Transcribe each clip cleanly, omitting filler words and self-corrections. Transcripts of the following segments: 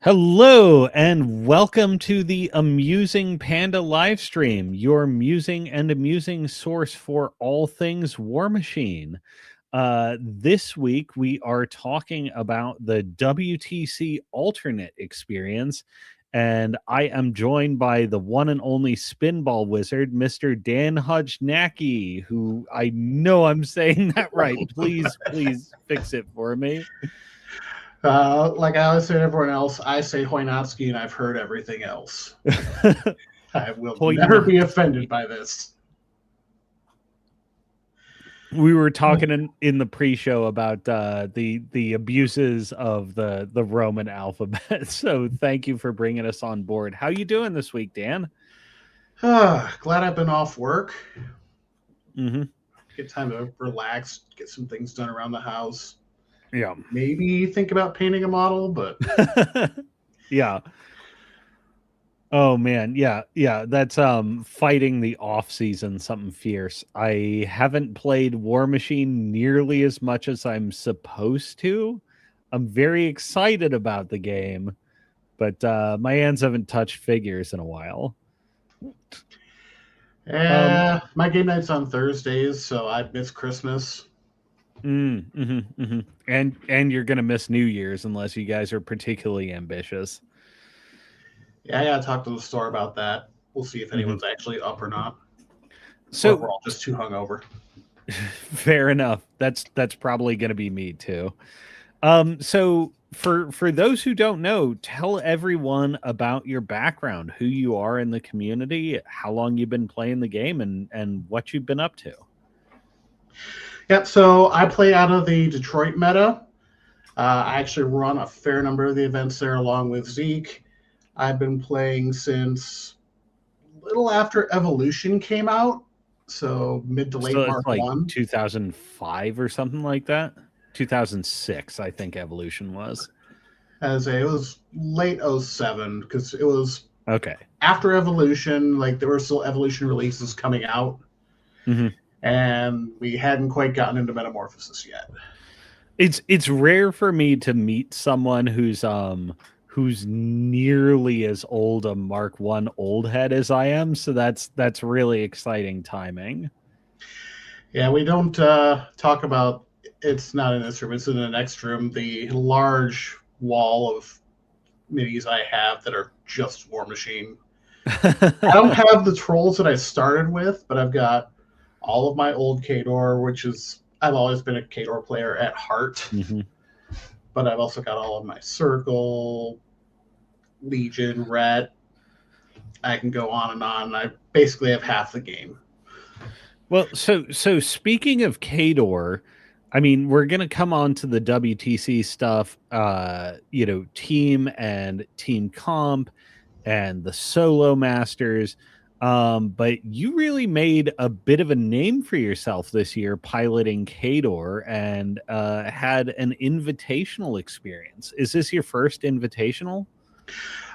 Hello and welcome to the Amusing Panda live stream, your musing and amusing source for all things War Machine. This week we are talking about the WTC Alternate Experience, and I am joined by the one and only Spinball Wizard, Mr. Dan Hudgenacki, who I know I'm saying that right. Please fix it for me. Like I always say to everyone else, I say Hoynotsky and I've heard everything else. I will never be offended by this. We were talking in the pre-show about the abuses of the Roman alphabet. So thank you for bringing us on board. How you doing this week, Dan? Glad I've been off work. Mm-hmm. Get time to relax, get some things done around the house. Yeah. Maybe think about painting a model, but yeah. Oh man, yeah. That's fighting the off season, something fierce. I haven't played War Machine nearly as much as I'm supposed to. I'm very excited about the game, but my hands haven't touched figures in a while. my game night's on Thursdays, so I miss Christmas. And you're gonna miss New Year's unless you guys are particularly ambitious. Yeah, I gotta talk to the store about that. We'll see if anyone's actually up or not. So or we're all just too hungover. Fair enough. That's probably gonna be me too. So for those who don't know, tell everyone about your background, who you are in the community, how long you've been playing the game, and what you've been up to. Yep, so I play out of the Detroit meta. I actually run a fair number of the events there along with Zeke. I've been playing since a little after Evolution came out, so mid to late So it's Mark like 1. 2005 or something like that. 2006, I think Evolution was. It was late 07 because it was okay after Evolution. Like there were still Evolution releases coming out, and we hadn't quite gotten into Metamorphosis yet. It's rare for me to meet someone who's nearly as old a Mark 1 old head as I am, so that's really exciting timing. Yeah, we don't talk about, it's not in this room, it's in the next room, the large wall of minis I have that are just War Machine. I don't have the trolls that I started with, but I've got all of my old Khador, which is, I've always been a Khador player at heart. But I've also got all of my Circle, Legion, Ret. I can go on and on. I basically have half the game. Well, so speaking of Khador, I mean, we're going to come on to the WTC stuff, team and team comp and the solo masters. But you really made a bit of a name for yourself this year piloting Khador and had an invitational experience. Is this your first invitational?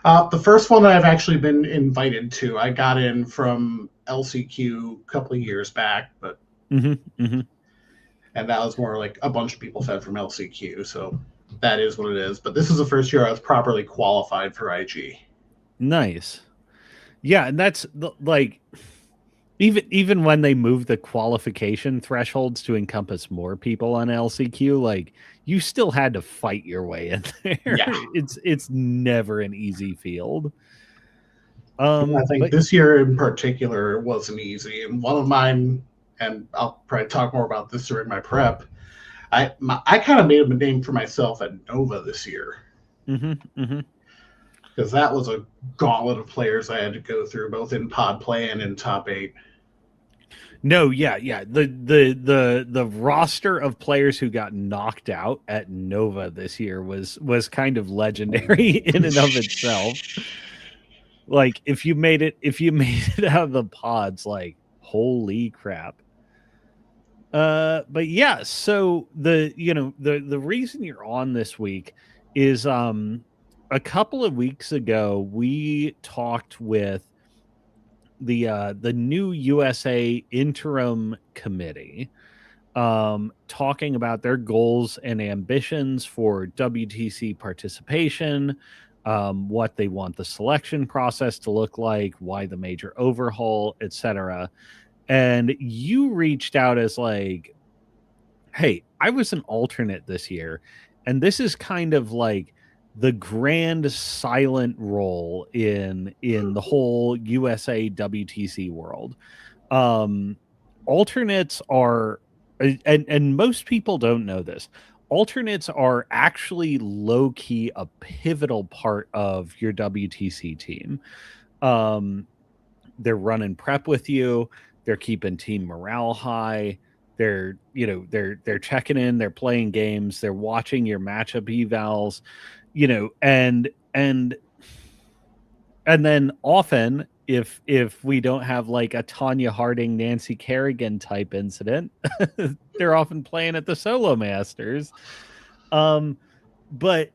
The first one that I've actually been invited to, I got in from LCQ a couple of years back, but and that was more like a bunch of people fed from LCQ, so that is what it is. But this is the first year I was properly qualified for IG. Nice. Yeah, and that's like even when they move the qualification thresholds to encompass more people on LCQ, like you still had to fight your way in there. Yeah. It's never an easy field. I think this year in particular wasn't easy, and one of mine, and I'll probably talk more about this during my prep. I kind of made a name for myself at Nova this year. Because that was a gauntlet of players I had to go through, both in pod play and in top 8. No, yeah. The roster of players who got knocked out at Nova this year was kind of legendary in and of itself. Like if you made it out of the pods, like holy crap. But yeah, so the reason you're on this week is a couple of weeks ago we talked with the new USA interim committee, talking about their goals and ambitions for WTC participation, what they want the selection process to look like, why the major overhaul, etc. And you reached out as like, hey, I was an alternate this year, and this is kind of like the grand silent role in the whole USA WTC world. Um, Alternates are, and most people don't know this. Alternates are actually low key a pivotal part of your WTC team. Um, they're running prep with you. They're keeping team morale high. They're checking in. They're playing games. They're watching your matchup evals. You know, and then often if we don't have like a Tanya Harding, Nancy Kerrigan type incident, they're often playing at the Solo Masters. But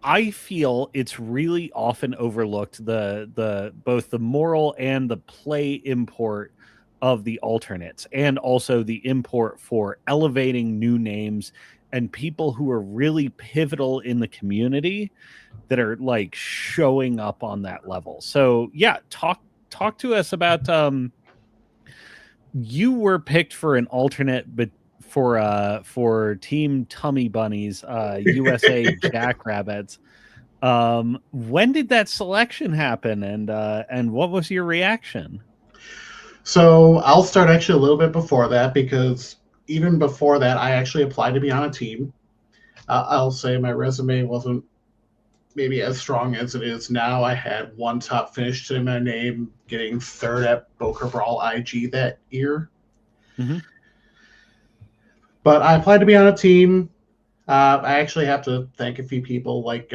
I feel it's really often overlooked, the both the moral and the play import of the alternates, and also the import for elevating new names and people who are really pivotal in the community that are like showing up on that level. So yeah, talk to us about you were picked for an alternate, but for Team Tummy Bunnies, USA Jackrabbits. When did that selection happen, and what was your reaction? So I'll start actually a little bit before that, because even before that, I actually applied to be on a team. I'll say my resume wasn't maybe as strong as it is now. I had one top finish to my name, getting third at Boca Brawl IG that year. Mm-hmm. But I applied to be on a team. I actually have to thank a few people like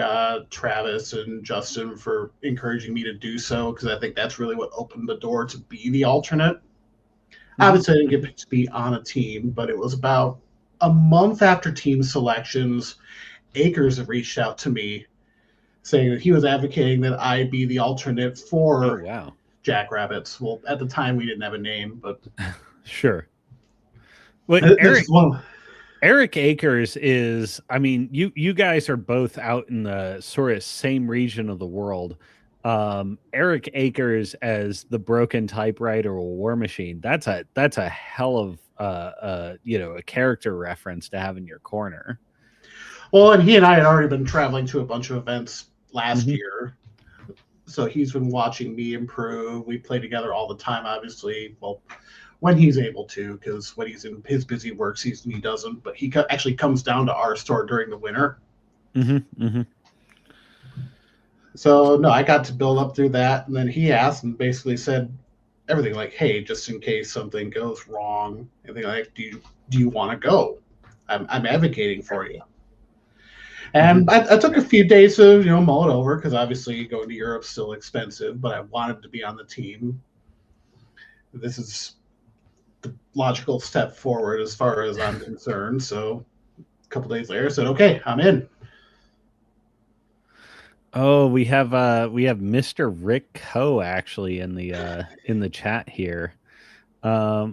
Travis and Justin for encouraging me to do so, because I think that's really what opened the door to be the alternate. Mm-hmm. Obviously, I didn't get picked to be on a team, but it was about a month after team selections. Akers reached out to me saying that he was advocating that I be the alternate Oh for wow. Jackrabbits. Well, at the time, we didn't have a name, but Sure. Well, this is one. Eric Akers is, I mean, you guys are both out in the sort of same region of the world. Eric Akers as the broken typewriter or war machine. That's a hell of a character reference to have in your corner. Well, and he and I had already been traveling to a bunch of events last Mm-hmm. year, so he's been watching me improve. We play together all the time, obviously. Well, when he's able to, because when he's in his busy work season, he doesn't. But he actually comes down to our store during the winter. Mm-hmm. Mm-hmm. So no, I got to build up through that, and then he asked and basically said everything like, "Hey, just in case something goes wrong, anything like, do you want to go? I'm advocating for you." Mm-hmm. And I took a few days to mull it over, because obviously going to Europe's still expensive, but I wanted to be on the team. This is the logical step forward as far as I'm concerned. So a couple days later, I said, "Okay, I'm in." Oh, we have Mr. Rick Coe actually in the chat here. Let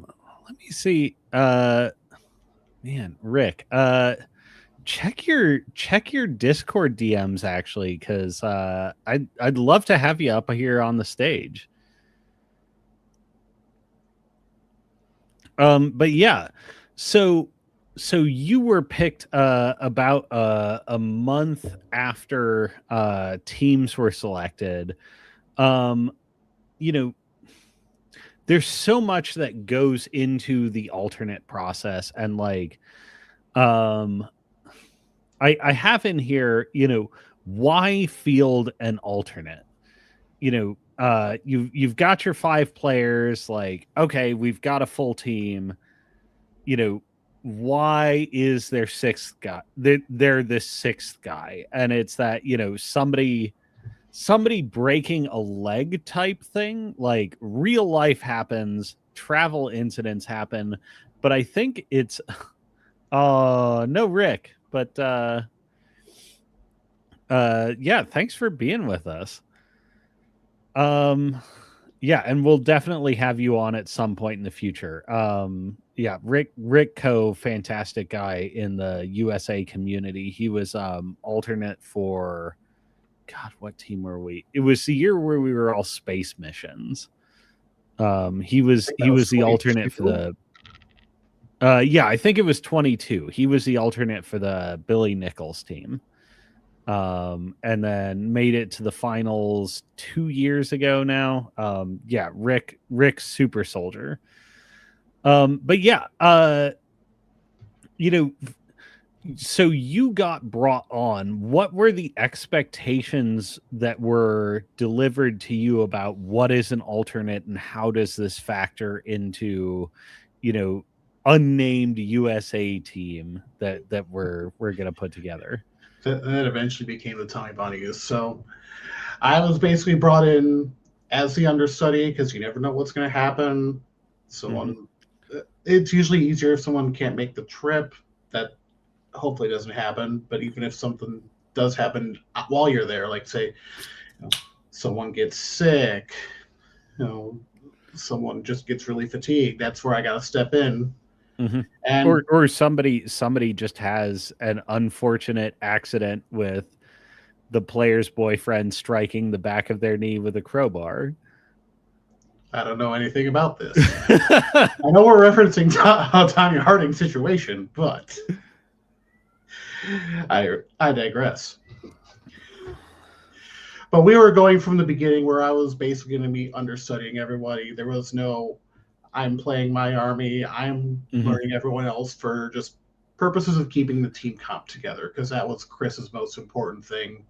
me see. Man, Rick, check your Discord DMs actually, because I'd love to have you up here on the stage. But yeah, so you were picked about a month after teams were selected. Um, you know, there's so much that goes into the alternate process, and like um I have in here, why field an alternate? You've got your 5 players, like, okay, we've got a full team. Why is there sixth guy? They're the sixth guy, and it's that, somebody breaking a leg type thing. Like, real life happens, travel incidents happen, but I think it's no Rick, but yeah, thanks for being with us. Yeah, and we'll definitely have you on at some point in the future. Yeah, Rick Coe, fantastic guy in the USA community. He was alternate for God, what team were we? It was the year where we were all space missions. He I was think that he was was the alternate for 22. the yeah, I think it was 22. He was the alternate for the Billy Nichols team. And then made it to the finals 2 years ago now. Yeah, Rick super soldier. But yeah, you know, so you got brought on. What were the expectations that were delivered to you about what is an alternate and how does this factor into, you know, unnamed USA team that we're gonna put together? That eventually became the Tommy Bunnies. So I was basically brought in as the understudy because you never know what's going to happen. Hmm. Someone, it's usually easier if someone can't make the trip. That hopefully doesn't happen. But even if something does happen while you're there, like say, someone gets sick, you know, someone just gets really fatigued, that's where I got to step in. Hmm. And Or somebody just has an unfortunate accident with the player's boyfriend striking the back of their knee with a crowbar. I don't know anything about this. I know we're referencing Tommy Harding situation, but I digress. But we were going from the beginning where I was basically going to be understudying everybody. There was no, I'm playing my army, I'm Hmm. learning everyone else for just purposes of keeping the team comp together, because that was Chris's most important thing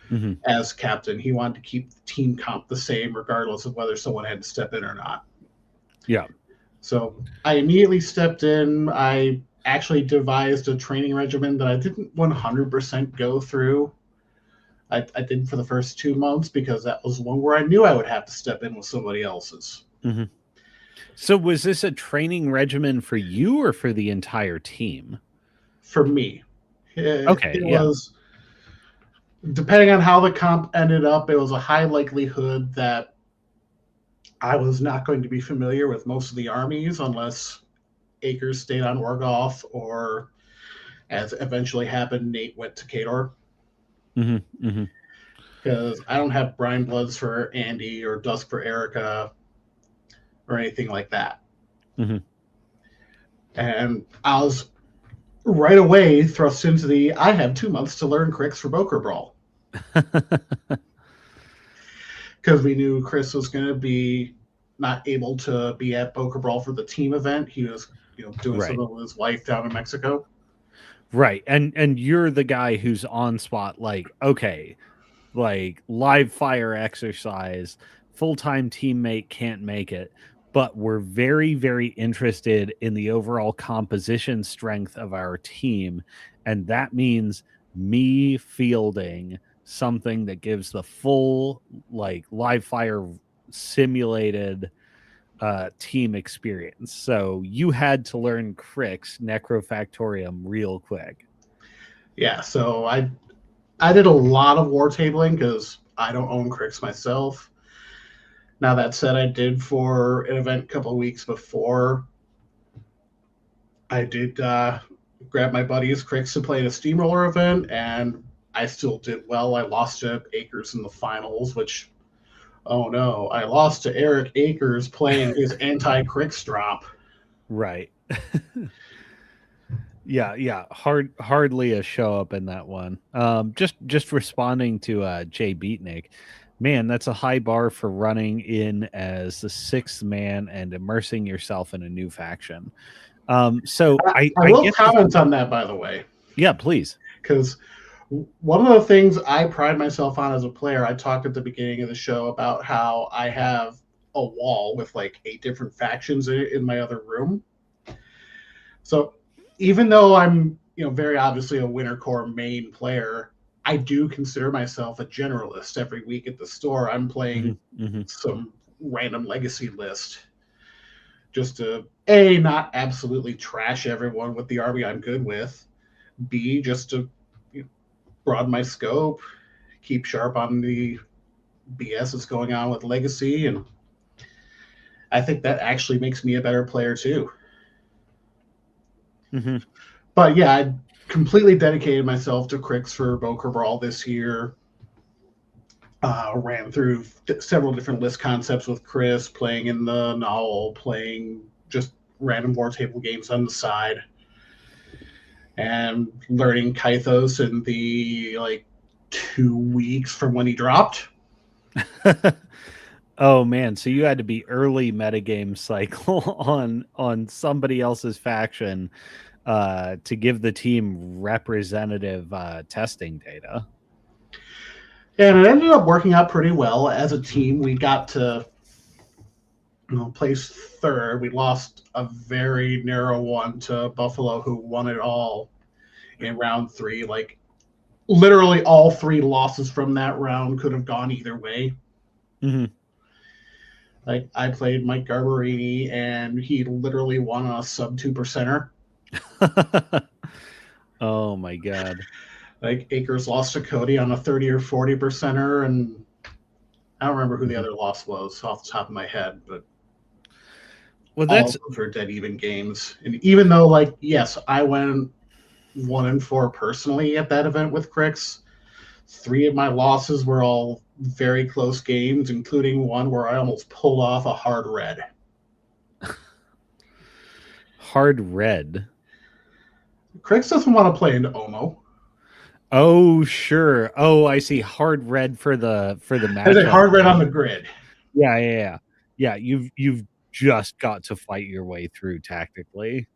Hmm. as captain. He wanted to keep the team comp the same, regardless of whether someone had to step in or not. Yeah. So I immediately stepped in. I actually devised a training regimen that I didn't 100% go through. I did for the first 2 months because that was one where I knew I would have to step in with somebody else's. Hmm. So was this a training regimen for you or for the entire team? For me, it Okay, yeah. was, depending on how the comp ended up, it was a high likelihood that I was not going to be familiar with most of the armies unless Akers stayed on Orgoth or, as eventually happened, Nate went to Kador. Hmm. Hmm. Because I don't have Brine Bloods for Andy or Dusk for Erica or anything like that. Hmm. And I was right away thrust into the I have 2 months to learn Crix for Boker Brawl. Because we knew Chris was going to be not able to be at Boker Brawl for the team event. He was, doing Right. something with his wife down in Mexico. Right. And you're the guy who's on spot like, okay, like live fire exercise, full-time teammate can't make it, but we're very very interested in the overall composition strength of our team, and that means me fielding something that gives the full like live fire simulated team experience. So you had to learn Crix Necrofactorium real quick. Yeah, so I did a lot of war tabling because I don't own Crix myself. Now that said, I did for an event a couple of weeks before. I did grab my buddies Crix to play in a steamroller event, and I still did well. I lost to Akers in the finals, which, oh no, I lost to Eric Akers playing his anti Crix drop. Right. Yeah, yeah. Hardly a show up in that one. Just responding to Jay Beatnik. Man, that's a high bar for running in as the sixth man and immersing yourself in a new faction. So I I will get the comment on that, by the way, yeah, please. because one of the things I pride myself on as a player, I talked at the beginning of the show about how I have a wall with like 8 different factions in my other room. So even though I'm, very obviously a Winter Core main player, I do consider myself a generalist. Every week at the store, I'm Hmm. playing Hmm. some random legacy list just to A, not absolutely trash everyone with the army I'm good with, B, just to broaden my scope, keep sharp on the BS that's going on with legacy, and I think that actually makes me a better player too. Hmm. But yeah, I completely dedicated myself to Crix for Boker Brawl this year. Ran through several different list concepts with Chris, playing in the novel, playing just random board table games on the side, and learning Kythos in the 2 weeks from when he dropped. Oh man, so you had to be early metagame cycle on somebody else's faction to give the team representative testing data. And it ended up working out pretty well as a team. We got to place third. We lost a very narrow one to Buffalo, who won it all in round three. Like literally all three losses from that round could have gone either way. Mm-hmm. Like I played Mike Garbarini, and he literally won on a sub 2%er. Oh my god. Like Akers lost to Cody on a 30 or 40%er, and I don't remember who the Mhm. other loss was off the top of my head, but Well, all that's of those were dead even games. And even though, yes, I went 1-4 personally at that event with Crix, three of my losses were all very close games, including one where I almost pulled off a hard red. hard red. Crix doesn't want to play into Omo. Oh, sure. Oh, I see. Hard red for the There's a matchup. hard red on the grid. Yeah, yeah, yeah. Yeah, you've just got to fight your way through tactically.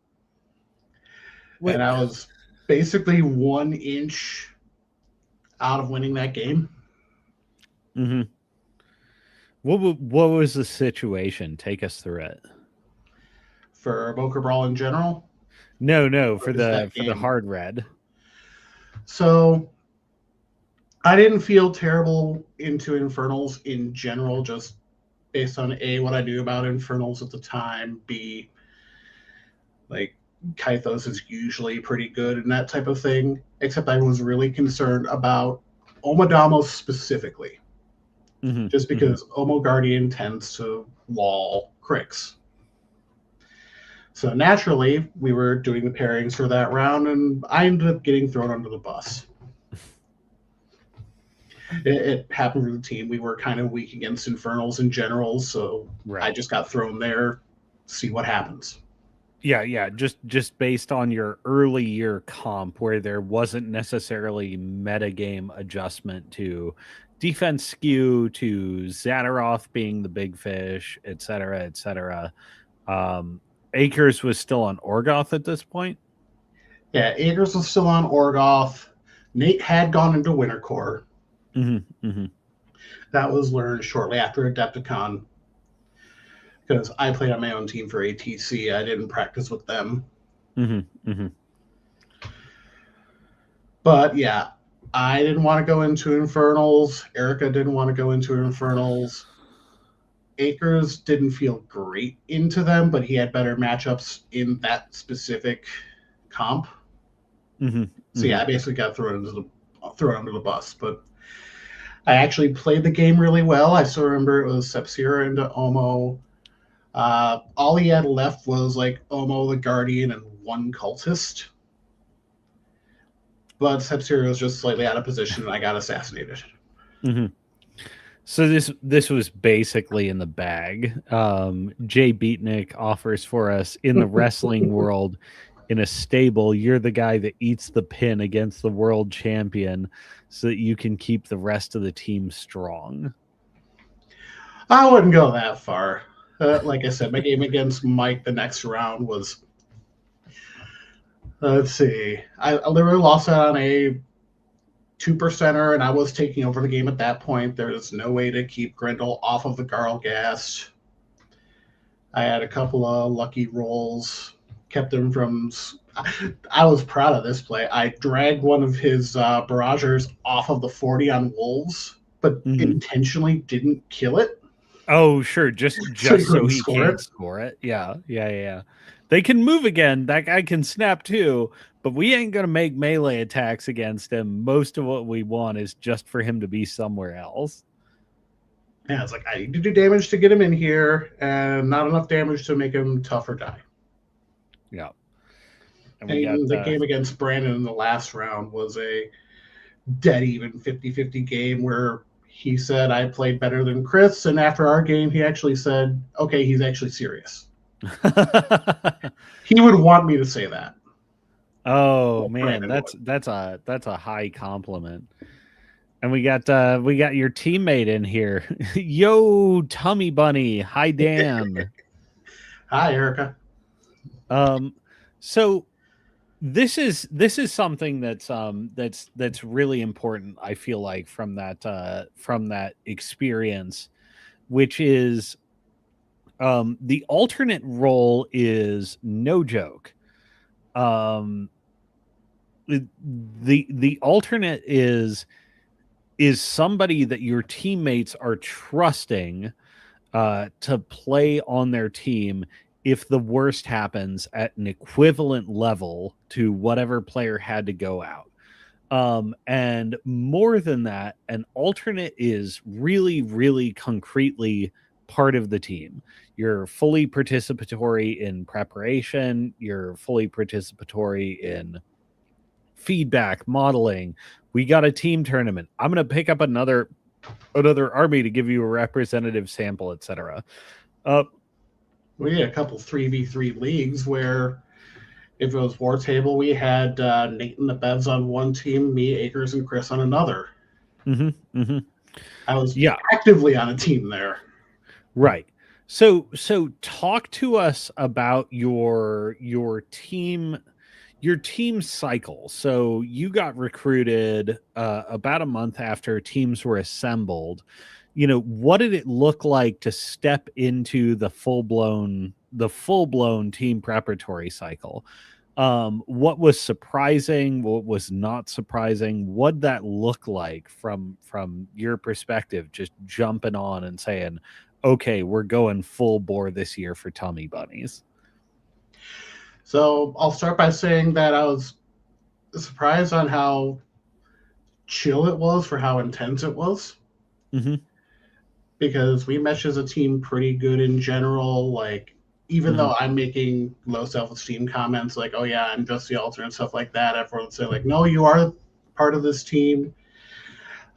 What? And I was basically 1 inch out of winning that game. Mm-hmm. What was the situation? Take us through it. For Boker Brawl in general, No, no, or just that for the game. hard red. So I didn't feel terrible into Infernals in general, just based on A, what I knew about Infernals at the time, B, like Kythos is usually pretty good and that type of thing, except I was really concerned about Omodamos specifically, Mm-hmm, just mm-hmm. because Omo Guardian tends to wall Crix. So naturally, we were doing the pairings for that round, and I ended up getting thrown under the bus. It happened for the team. We were kind of weak against Infernals in general, so I Right. just got thrown there. See what happens. Yeah, yeah. Just based on your early year comp, where there wasn't necessarily metagame adjustment to defense skew, to Zadaroth being the big fish, et cetera, et cetera. Akers was still on Orgoth at this point. Yeah, Agers was still on Orgoth. Nate had gone into Winter Core. Mm-hmm, mm-hmm. That was learned shortly after Adepticon because I played on my own team for ATC. I didn't practice with them. Mm-hmm, mm-hmm. But yeah, I didn't want to go into Infernals. Erica didn't want to go into Infernals. Akers didn't feel great into them, but he had better matchups in that specific comp. Mm-hmm, So mm-hmm. yeah, I basically got thrown under the bus. But I actually played the game really well. I still remember it was Sepsira into Omo. All he had left was like Omo the Guardian and one cultist. But Sepsira was just slightly out of position and I got assassinated. Mm-hmm. So this was basically in the bag. Jay Beatnik offers for us in the wrestling world in a stable. You're the guy that eats the pin against the world champion, so that you can keep the rest of the team strong. I wouldn't go that far. Like I said, my game against Mike the next round was. Let's see. I literally lost out on a 2%er, and I was taking over the game at that point. There was no way to keep Grendel off of the Garlgast. I had a couple of lucky rolls, kept him from. I was proud of this play. I dragged one of his barragers off of the 40 on Wolves, but Mm-hmm. intentionally didn't kill it. Oh, sure, So he just so couldn't he score can't it. score it. Yeah, yeah, yeah. They can move again. That guy can snap too, but we ain't gonna make melee attacks against him. Most of what we want is just for him to be somewhere else. Yeah, it's like I need to do damage to get him in here, and not enough damage to make him tough or die. Yeah. And we got And the game against Brandon in the last round was a dead even 50-50 game where he said I played better than Chris, and after our game he actually said, okay, he's actually serious. He would want me to say that. Oh Well, man, Brandon that's a high compliment. And we got your teammate in here. Yo, Tummy Bunny. Hi Dan. Hi, Erica. Um so this is something that's really important, I feel like, from that experience, which is the alternate role is no joke. Um the alternate is somebody that your teammates are trusting to play on their team if the worst happens at an equivalent level to whatever player had to go out. And more than that, an alternate is really, really concretely part of the team. You're fully participatory in preparation, you're fully participatory in feedback, modeling. We got a team tournament. I'm going to pick up another army to give you a representative sample, etc. We had a couple 3v3 leagues where if it was War Table, we had Nate and the Bevs on one team, me, Akers, and Chris on another. I was actively on a team there. Right. So talk to us about your team cycle. So you got recruited about a month after teams were assembled. What did it look like to step into the full-blown team preparatory cycle? What was surprising? What was not surprising? What'd that look like from your perspective, just jumping on and saying, okay, we're going full bore this year for Tummy Bunnies? So I'll start by saying that I was surprised on how chill it was for how intense it was. Because we mesh as a team pretty good in general. Like, even though I'm making low self-esteem comments like, oh yeah, I'm just the alternate and stuff like that, everyone would say like, no, you are part of this team.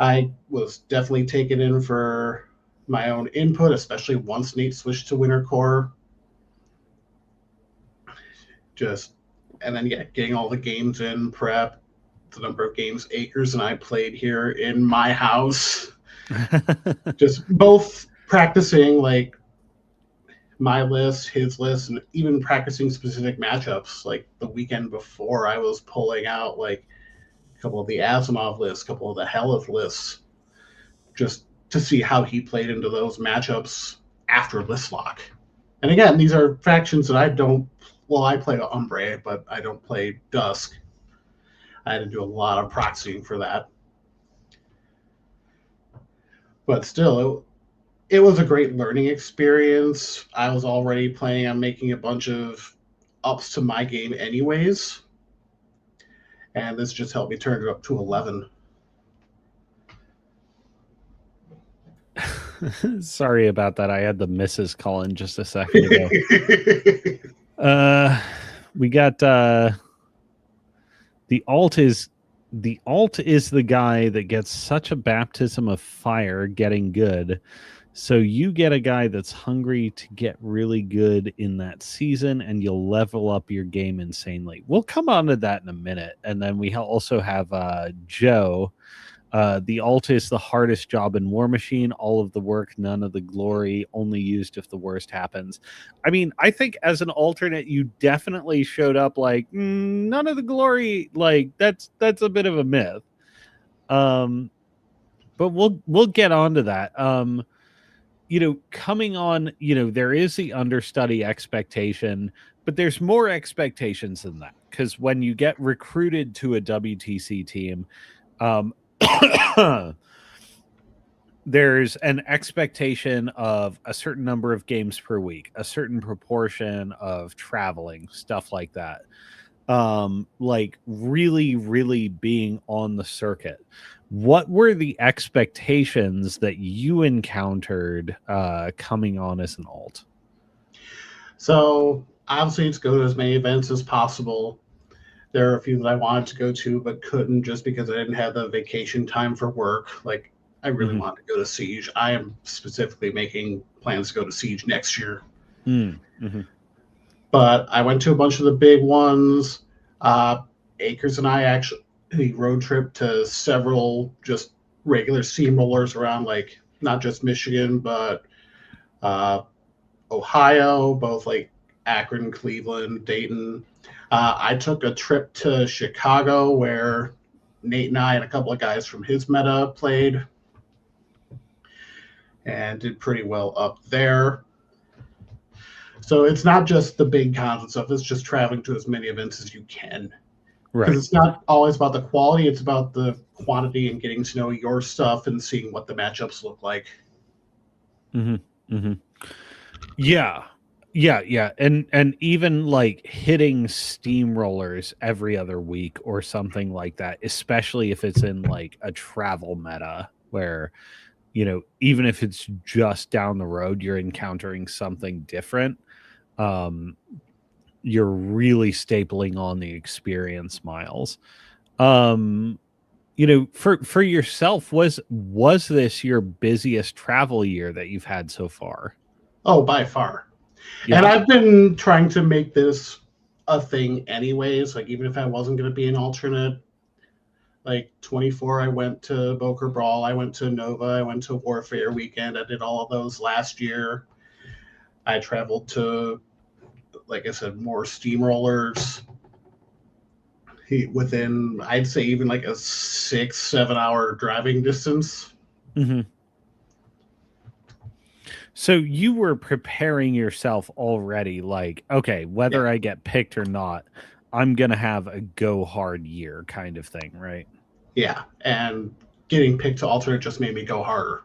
I was definitely taken in for my own input, especially once Nate switched to Winter Core. And then getting all the games in, prep, the number of games Akers and I played here in my house. Just both practicing like my list, his list, and even practicing specific matchups. Like the weekend before, I was pulling out like a couple of the Asimov lists, a couple of the Helith lists, just to see how he played into those matchups after list lock. And again, these are factions that I don't. Well, I play Umbre, but I don't play Dusk. I had to do a lot of proxying for that. But still, it was a great learning experience. I was already planning on making a bunch of ups to my game anyways. And this just helped me turn it up to 11. Sorry about that. I had the missus calling just a second ago. We got the alt is the guy that gets such a baptism of fire getting good. So you get a guy that's hungry to get really good in that season, and you'll level up your game insanely. We'll come on to that in a minute. And then we also have Joe. The alt is the hardest job in War Machine. All of the work, none of the glory, only used if the worst happens. I mean, I think as an alternate, you definitely showed up like none of the glory. Like that's a bit of a myth. But we'll get on to that. Coming on, there is the understudy expectation, but there's more expectations than that, because when you get recruited to a WTC team, there's an expectation of a certain number of games per week, a certain proportion of traveling, stuff like that. Like really, really being on the circuit. What were the expectations that you encountered coming on as an alt? So obviously, it's go to as many events as possible. There are a few that I wanted to go to but couldn't just because I didn't have the vacation time for work. Like I really Mm-hmm. wanted to go to Siege. I am specifically making plans to go to Siege next year. Mm-hmm. But I went to a bunch of the big ones. Akers and I actually road trip to several just regular steamrollers around, like not just Michigan, but uh, Ohio, both like Akron, Cleveland, Dayton. I took a trip to Chicago where Nate and I and a couple of guys from his meta played and did pretty well up there. So it's not just the big cons and stuff, it's just traveling to as many events as you can. Because Right. it's not always about the quality, it's about the quantity and getting to know your stuff and seeing what the matchups look like. Mm-hmm. Mm-hmm. Yeah. Yeah. And even like hitting steamrollers every other week or something like that, especially if it's in like a travel meta where, even if it's just down the road, you're encountering something different. Um, you're really stapling on the experience miles. Um, for yourself, was this your busiest travel year that you've had so far? Oh, by far. And Yeah. I've been trying to make this a thing anyways. Like, even if I wasn't going to be an alternate, like 24, I went to Boker Brawl, I went to Nova, I went to Warfare Weekend. I did all of those last year. I traveled to, like I said, more steamrollers within, I'd say, even like a 6, 7 hour driving distance. Hmm. So you were preparing yourself already, like, okay, Yeah. whether I get picked or not, I'm gonna have a go hard year kind of thing, right? Yeah. And getting picked to alternate just made me go harder.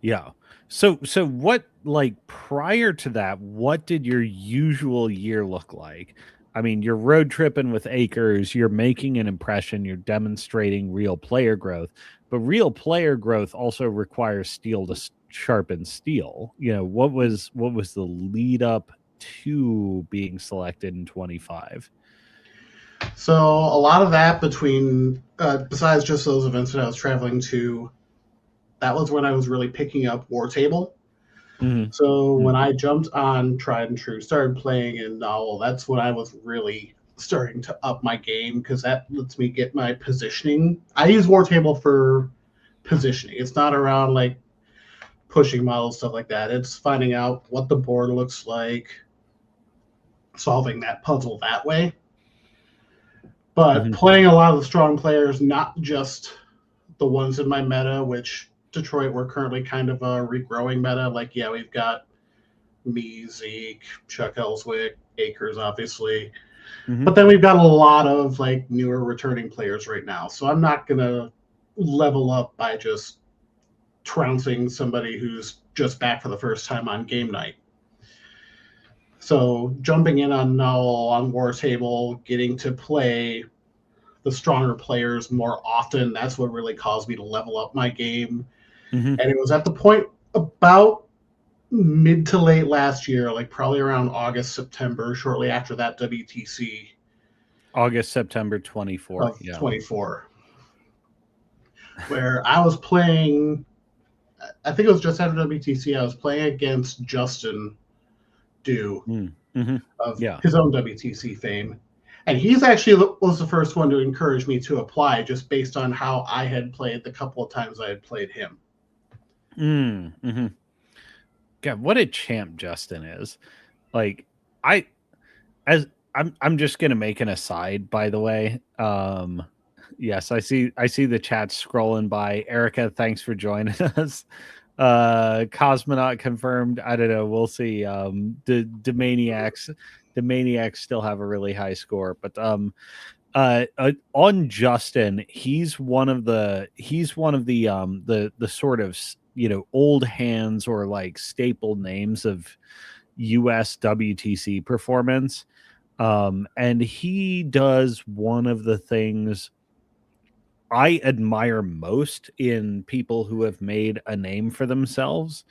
Yeah. So what, like, prior to that, what did your usual year look like? I mean, you're road tripping with Acres, you're making an impression, you're demonstrating real player growth, but real player growth also requires steel to sharpen steel. What was the lead up to being selected in 25? So a lot of that between, besides just those events that I was traveling to, that was when I was really picking up War Table. Hmm. So when I jumped on Tried and True, started playing in Novel, that's when I was really starting to up my game because that lets me get my positioning. I use War Table for positioning. It's not around like pushing models, stuff like that. It's finding out what the board looks like, solving that puzzle that way. But Hmm. playing a lot of the strong players, not just the ones in my meta, which Detroit, we're currently kind of a regrowing meta. Like, yeah, we've got me, Zeke, Chuck Ellswick, Akers, obviously. Hmm. But then we've got a lot of like newer returning players right now. So I'm not gonna level up by just trouncing somebody who's just back for the first time on game night. So jumping in on Null, on War Table, getting to play the stronger players more often, that's what really caused me to level up my game. Hmm. And it was at the point about mid to late last year, like probably around August, September, shortly after that WTC August, September 24. of Yeah. 24, where I was playing. I think it was just after WTC. I was playing against Justin Dew Mm-hmm. of Yeah. his own WTC fame. And he's actually was the first one to encourage me to apply just based on how I had played the couple of times I had played him. Mm-hmm. God, what a champ Justin is. Like, I as I'm just gonna make an aside, by the way. Yes, I see the chat scrolling by. Erica, thanks for joining us. Cosmonaut confirmed. I don't know. We'll see. The Maniacs still have a really high score, but on Justin, he's one of the sort of old hands or like staple names of US WTC performance. And he does one of the things I admire most in people who have made a name for themselves,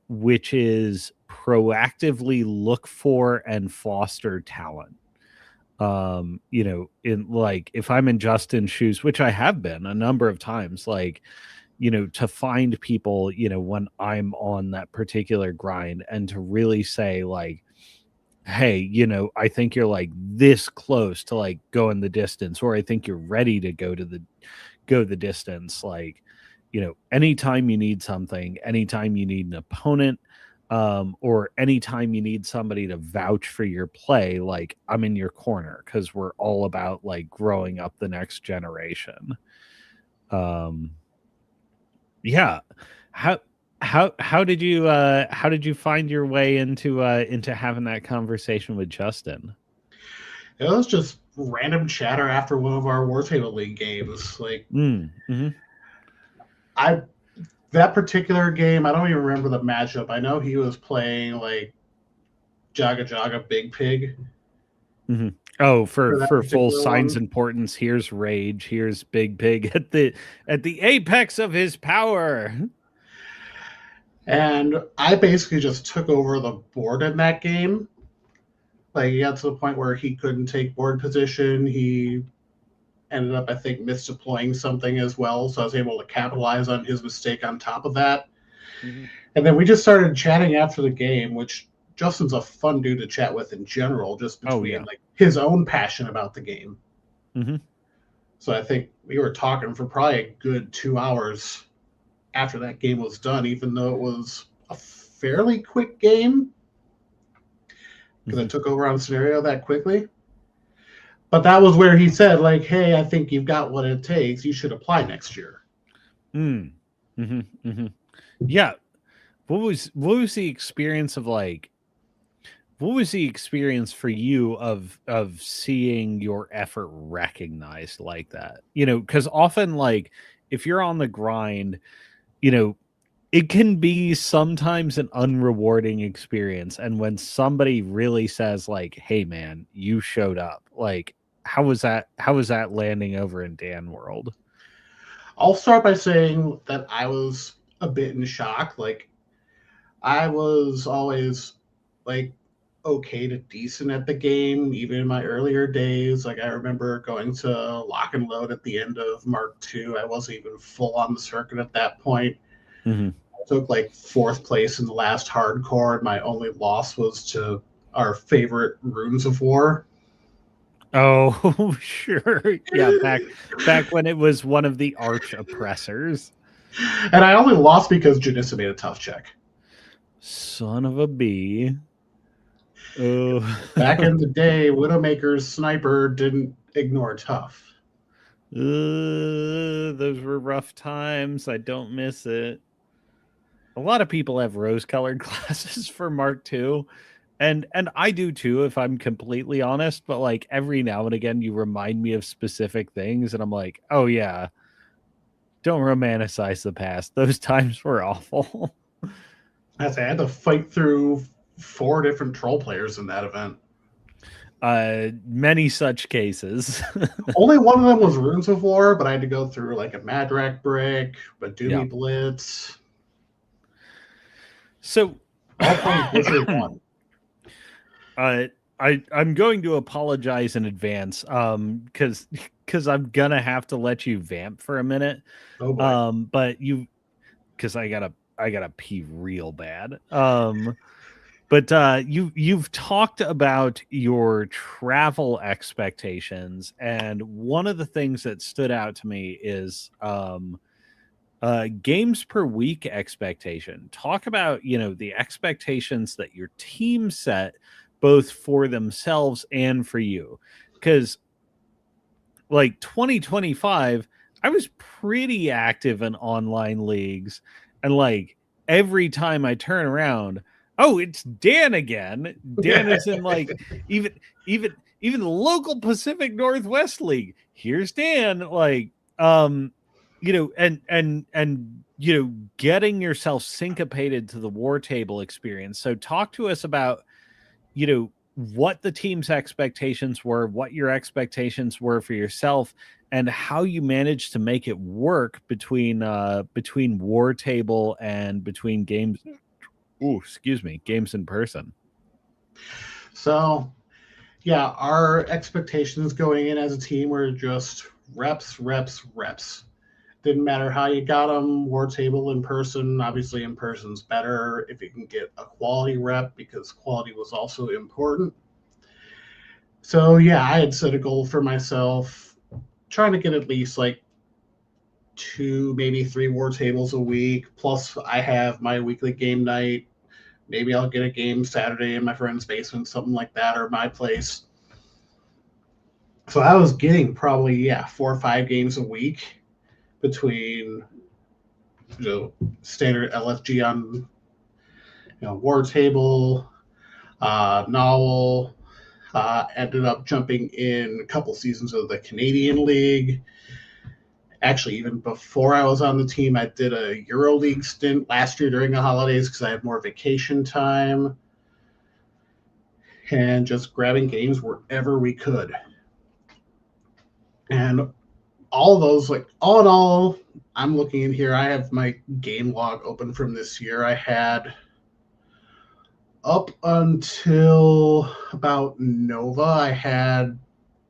which is proactively look for and foster talent. You know, in like if I'm in Justin's shoes, which I have been a number of times, like, you know, to find people, you know, when I'm on that particular grind and to really say like, hey, you know, I think you're like this close to like going the distance, or I think you're ready to go the distance. Like, you know, anytime you need something, anytime you need an opponent, or anytime you need somebody to vouch for your play, like I'm in your corner because we're all about like growing up the next generation. Um, yeah. How how did you find your way into having that conversation with Justin? It was just random chatter after one of our War Table League games. Like Mm, mhm, I that particular game, I don't even remember the matchup. I know he was playing like Jaga Jaga Big Pig mhm. Oh, for that for full particular signs one. importance, here's Rage, here's Big Pig at the apex of his power. And I basically just took over the board in that game. Like he got to the point where he couldn't take board position. He ended up, I think, misdeploying something as well. So I was able to capitalize on his mistake on top of that. Mhm. And then we just started chatting after the game, which Justin's a fun dude to chat with in general, just Oh between yeah. like his own passion about the game. Mhm. So I think we were talking for probably a good 2 hours after that game was done, even though it was a fairly quick game because I Mhm. took over on scenario that quickly. But that was where he said, like, hey, I think you've got what it takes. You should apply next year. Mm. Mhm. Mhm. Yeah. What was the experience of like what was the experience for you of seeing your effort recognized like that? You know, cuz often like if you're on the grind, you know, it can be sometimes an unrewarding experience, and when somebody really says like, "Hey man, you showed up." Like, how was that landing over in Dan world? I'll start by saying that I was a bit in shock. Like, I was always like okay to decent at the game, even in my earlier days. Like I remember going to lock and load at the end of Mark II. I wasn't even full on the circuit at that point. Mhm. I took like fourth place in the last hardcore. My only loss was to our favorite Runes of War. Oh, sure. Yeah, back when it was one of the arch oppressors. And I only lost because Janissa made a tough check. Son of a bee. Oh. Back in the day, Widowmaker's sniper didn't ignore tough. Those were rough times. I don't miss it. A lot of people have rose-colored glasses for Mark II, and I do too, if I'm completely honest. But like every now and again, you remind me of specific things, and I'm like, oh yeah, don't romanticize the past. Those times were awful. I had to fight through four different troll players in that event. Many such cases. Only one of them was Runes of War, but I had to go through like a Madrak brick, a Yeah. Doomy Blitz, So, all playing Blizzard 1. uh, I'm going to apologize in advance, because I'm gonna have to let you vamp for a minute. Oh boy. But you because I gotta pee real bad. But you've talked about your travel expectations, and one of the things that stood out to me is games per week expectation. Talk about, you know, the expectations that your team set both for themselves and for you. Because like 2025, I was pretty active in online leagues, and like every time I turn around, oh, it's Dan again. Dan is in like even even the local Pacific Northwest League. Here's Dan. Like, you know, and you know, getting yourself syncopated to the war table experience. So talk to us about, you know, what the team's expectations were, what your expectations were for yourself, and how you managed to make it work between war table and between games. Oh, excuse me, games in person. So yeah, our expectations going in as a team were just reps, reps, reps. Didn't matter how you got them, war table in person. Obviously, in person's better if you can get a quality rep because quality was also important. So, yeah, I had set a goal for myself, trying to get at least like two, maybe three war tables a week. Plus, I have my weekly game night. Maybe I'll get a game Saturday in my friend's basement, something like that, or my place. So I was getting probably, yeah, 4 or 5 games a week between standard LFG on war table, novel. Ended up jumping in a couple seasons of the Canadian League. Actually, even before I was on the team, I did a EuroLeague stint last year during the holidays because I had more vacation time and just grabbing games wherever we could. And all of those, like all in all, I'm looking in here. I have my game log open from this year. I had up until about Nova, I had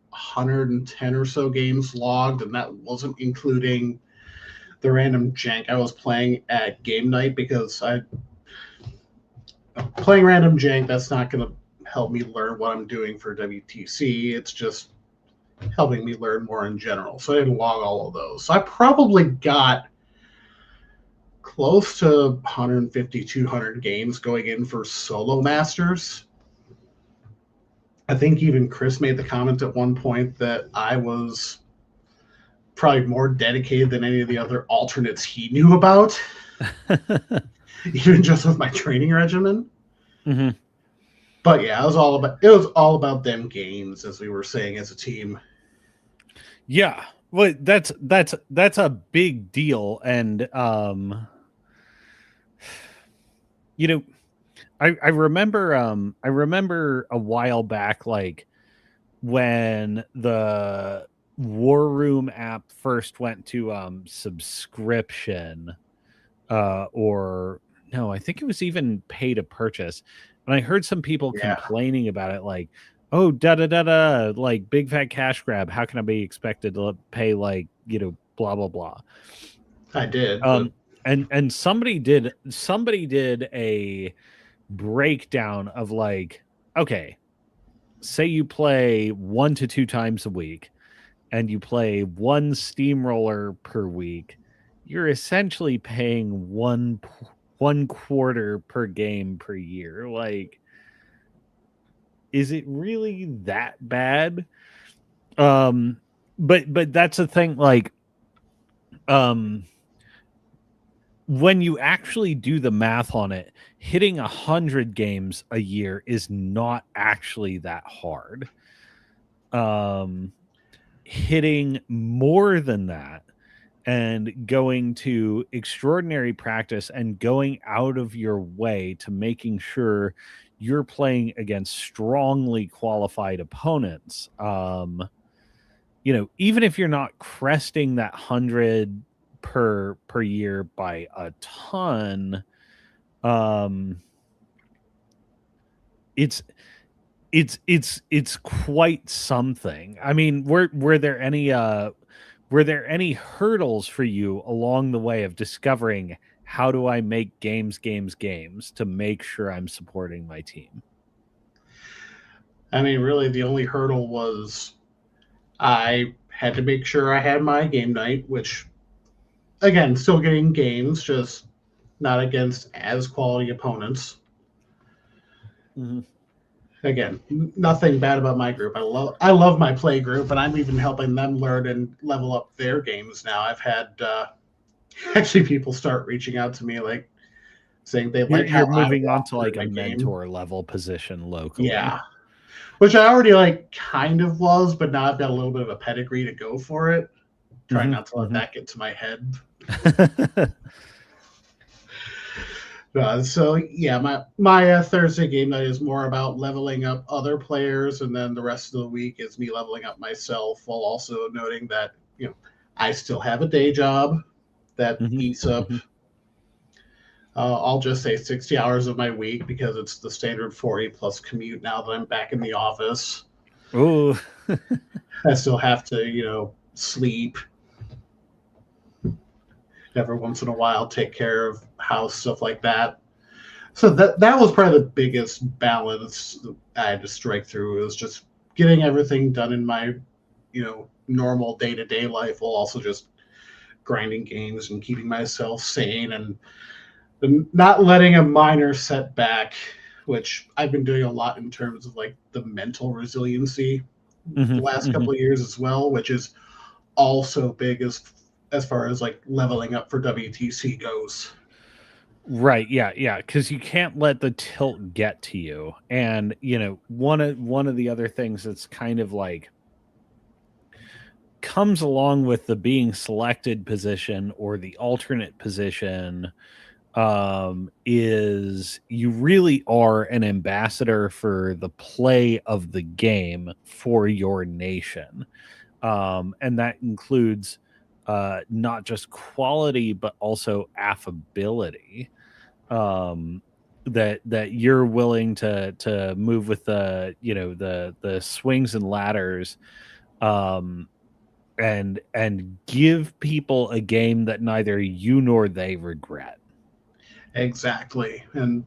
110 or so games logged, and that wasn't including the random jank I was playing at game night because I playing random jank. That's not going to help me learn what I'm doing for WTC. It's just helping me learn more in general. So I didn't log all of those. So I probably got close to 150, 200 games going in for solo masters. I think even Chris made the comment at one point that I was probably more dedicated than any of the other alternates he knew about, even just with my training regimen. Mm-hmm. But yeah, it was all about them games, as we were saying as a team. Yeah. Well, that's a big deal. And you know, I remember a while back, like when the War Room app first went to subscription, or no, I think it was even pay to purchase. And I heard some people Yeah, complaining about it, like, oh, da da da da, like big fat cash grab. How can I be expected to pay, like, blah blah blah. I did, but Um, and somebody did a breakdown of, like, okay, say you play 1 to 2 times a week and you play one steamroller per week, you're essentially paying one quarter per game per year. Like, is it really that bad? Um, but that's the thing. Like, um, when you actually do the math on it, hitting 100 games a year is not actually that hard. Um, Hitting more than that and going to extraordinary practice and going out of your way to making sure you're playing against strongly qualified opponents. Even if you're not cresting that 100 per year by a ton, um, it's it's quite something. I mean, were there any hurdles for you along the way of discovering how do I make games to make sure I'm supporting my team? I mean, really, the only hurdle was I had to make sure I had my game night, which, again, still getting games, just not against as quality opponents. Mhm. Again, nothing bad about my group. I love my play group, and I'm even helping them learn and level up their games now. I've had actually people start reaching out to me like saying they You're like how you're I moving on walk to, through like, a my game. mentor level position locally. Yeah, which I already like kind of was, but now I've got a little bit of a pedigree to go for it. Try Mhm, not to let mhm. that get to my head. So yeah, my Thursday game night is more about leveling up other players, and then the rest of the week is me leveling up myself, while also noting that I still have a day job that Mhm, eats up. mhm. I'll just say 60 hours of my week because it's the standard 40 plus commute now that I'm back in the office. Oh, I still have to, sleep every once in a while, take care of house stuff like that. So that was probably the biggest balance I had to strike through. It was just getting everything done in my, normal day to day life, while also just grinding games and keeping myself sane and not letting a minor setback, which I've been doing a lot in terms of like the mental resiliency the mhm, last mhm. couple of years as well, which is also big as far as like leveling up for WTC goes. Right, yeah, yeah, because you can't let the tilt get to you. And one of the other things that's kind of like comes along with the being selected position or the alternate position is you really are an ambassador for the play of the game for your nation. And that includes not just quality but also affability. That you're willing to move with the swings and ladders, um, and give people a game that neither you nor they regret. Exactly. And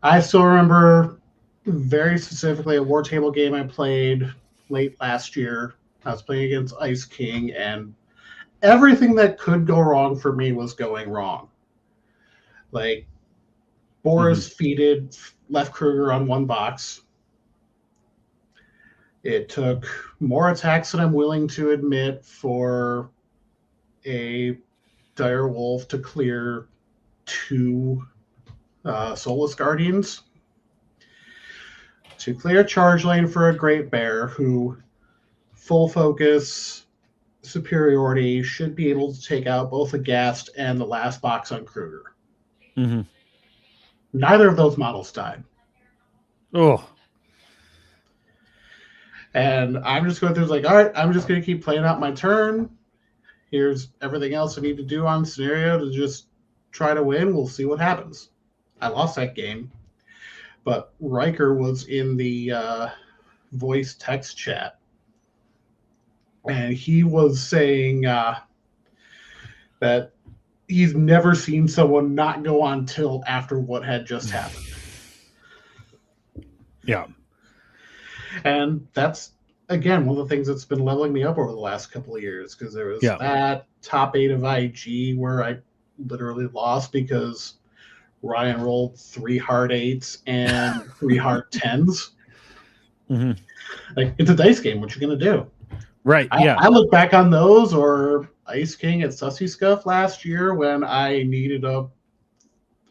I still remember very specifically a war table game I played late last year. I was playing against Ice King, and everything that could go wrong for me was going wrong. Like, Hmm. Boris feeded left Kruger on one box. It took more attacks than I'm willing to admit for a dire wolf to clear two soulless guardians, to clear charge lane for a great bear who full focus superiority should be able to take out both the Gast and the last box on Kruger. Hmm. Neither of those models died. Oh, And I'm just going through like, all right, I'm just going to keep playing out my turn. Here's everything else I need to do on scenario to just try to win. We'll see what happens. I lost that game, but Riker was in the voice text chat, and he was saying that he's never seen someone not go on tilt after what had just happened. yeah, And that's, again, one of the things that's been leveling me up over the last couple of years, because there was yeah. that top 8 of IG where I literally lost because Ryan rolled 3 hard 8s and 3 hard 10s. Hmm. Like, it's a dice game. What you going to do? Right, yeah. I look back on those, or Ice King at Sussy Scuff last year when I needed a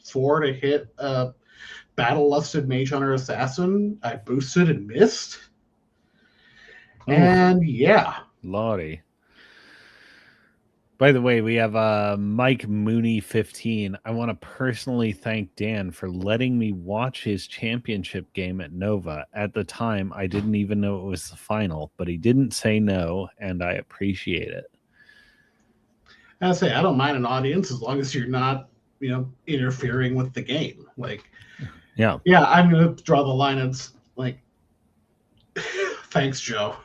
4 to hit a Battle Lusted Mage Hunter Assassin. I boosted and missed. Oh, And yeah, Lottie. By the way, we have Mike Mooney 15. I want to personally thank Dan for letting me watch his championship game at Nova. At the time, I didn't even know it was the final, but he didn't say no, and I appreciate it. I say I don't mind an audience as long as you're not, interfering with the game. Like, Yeah. yeah, I'm gonna draw the line. It's like, thanks, Joe.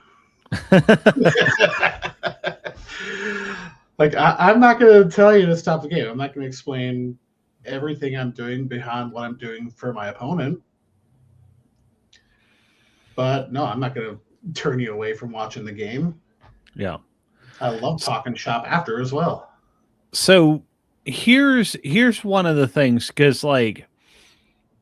Like, I'm not gonna tell you to stop the game. I'm not gonna explain everything I'm doing behind what I'm doing for my opponent. But no, I'm not gonna turn you away from watching the game. Yeah. I love talking shop after as well. So here's one of the things, because like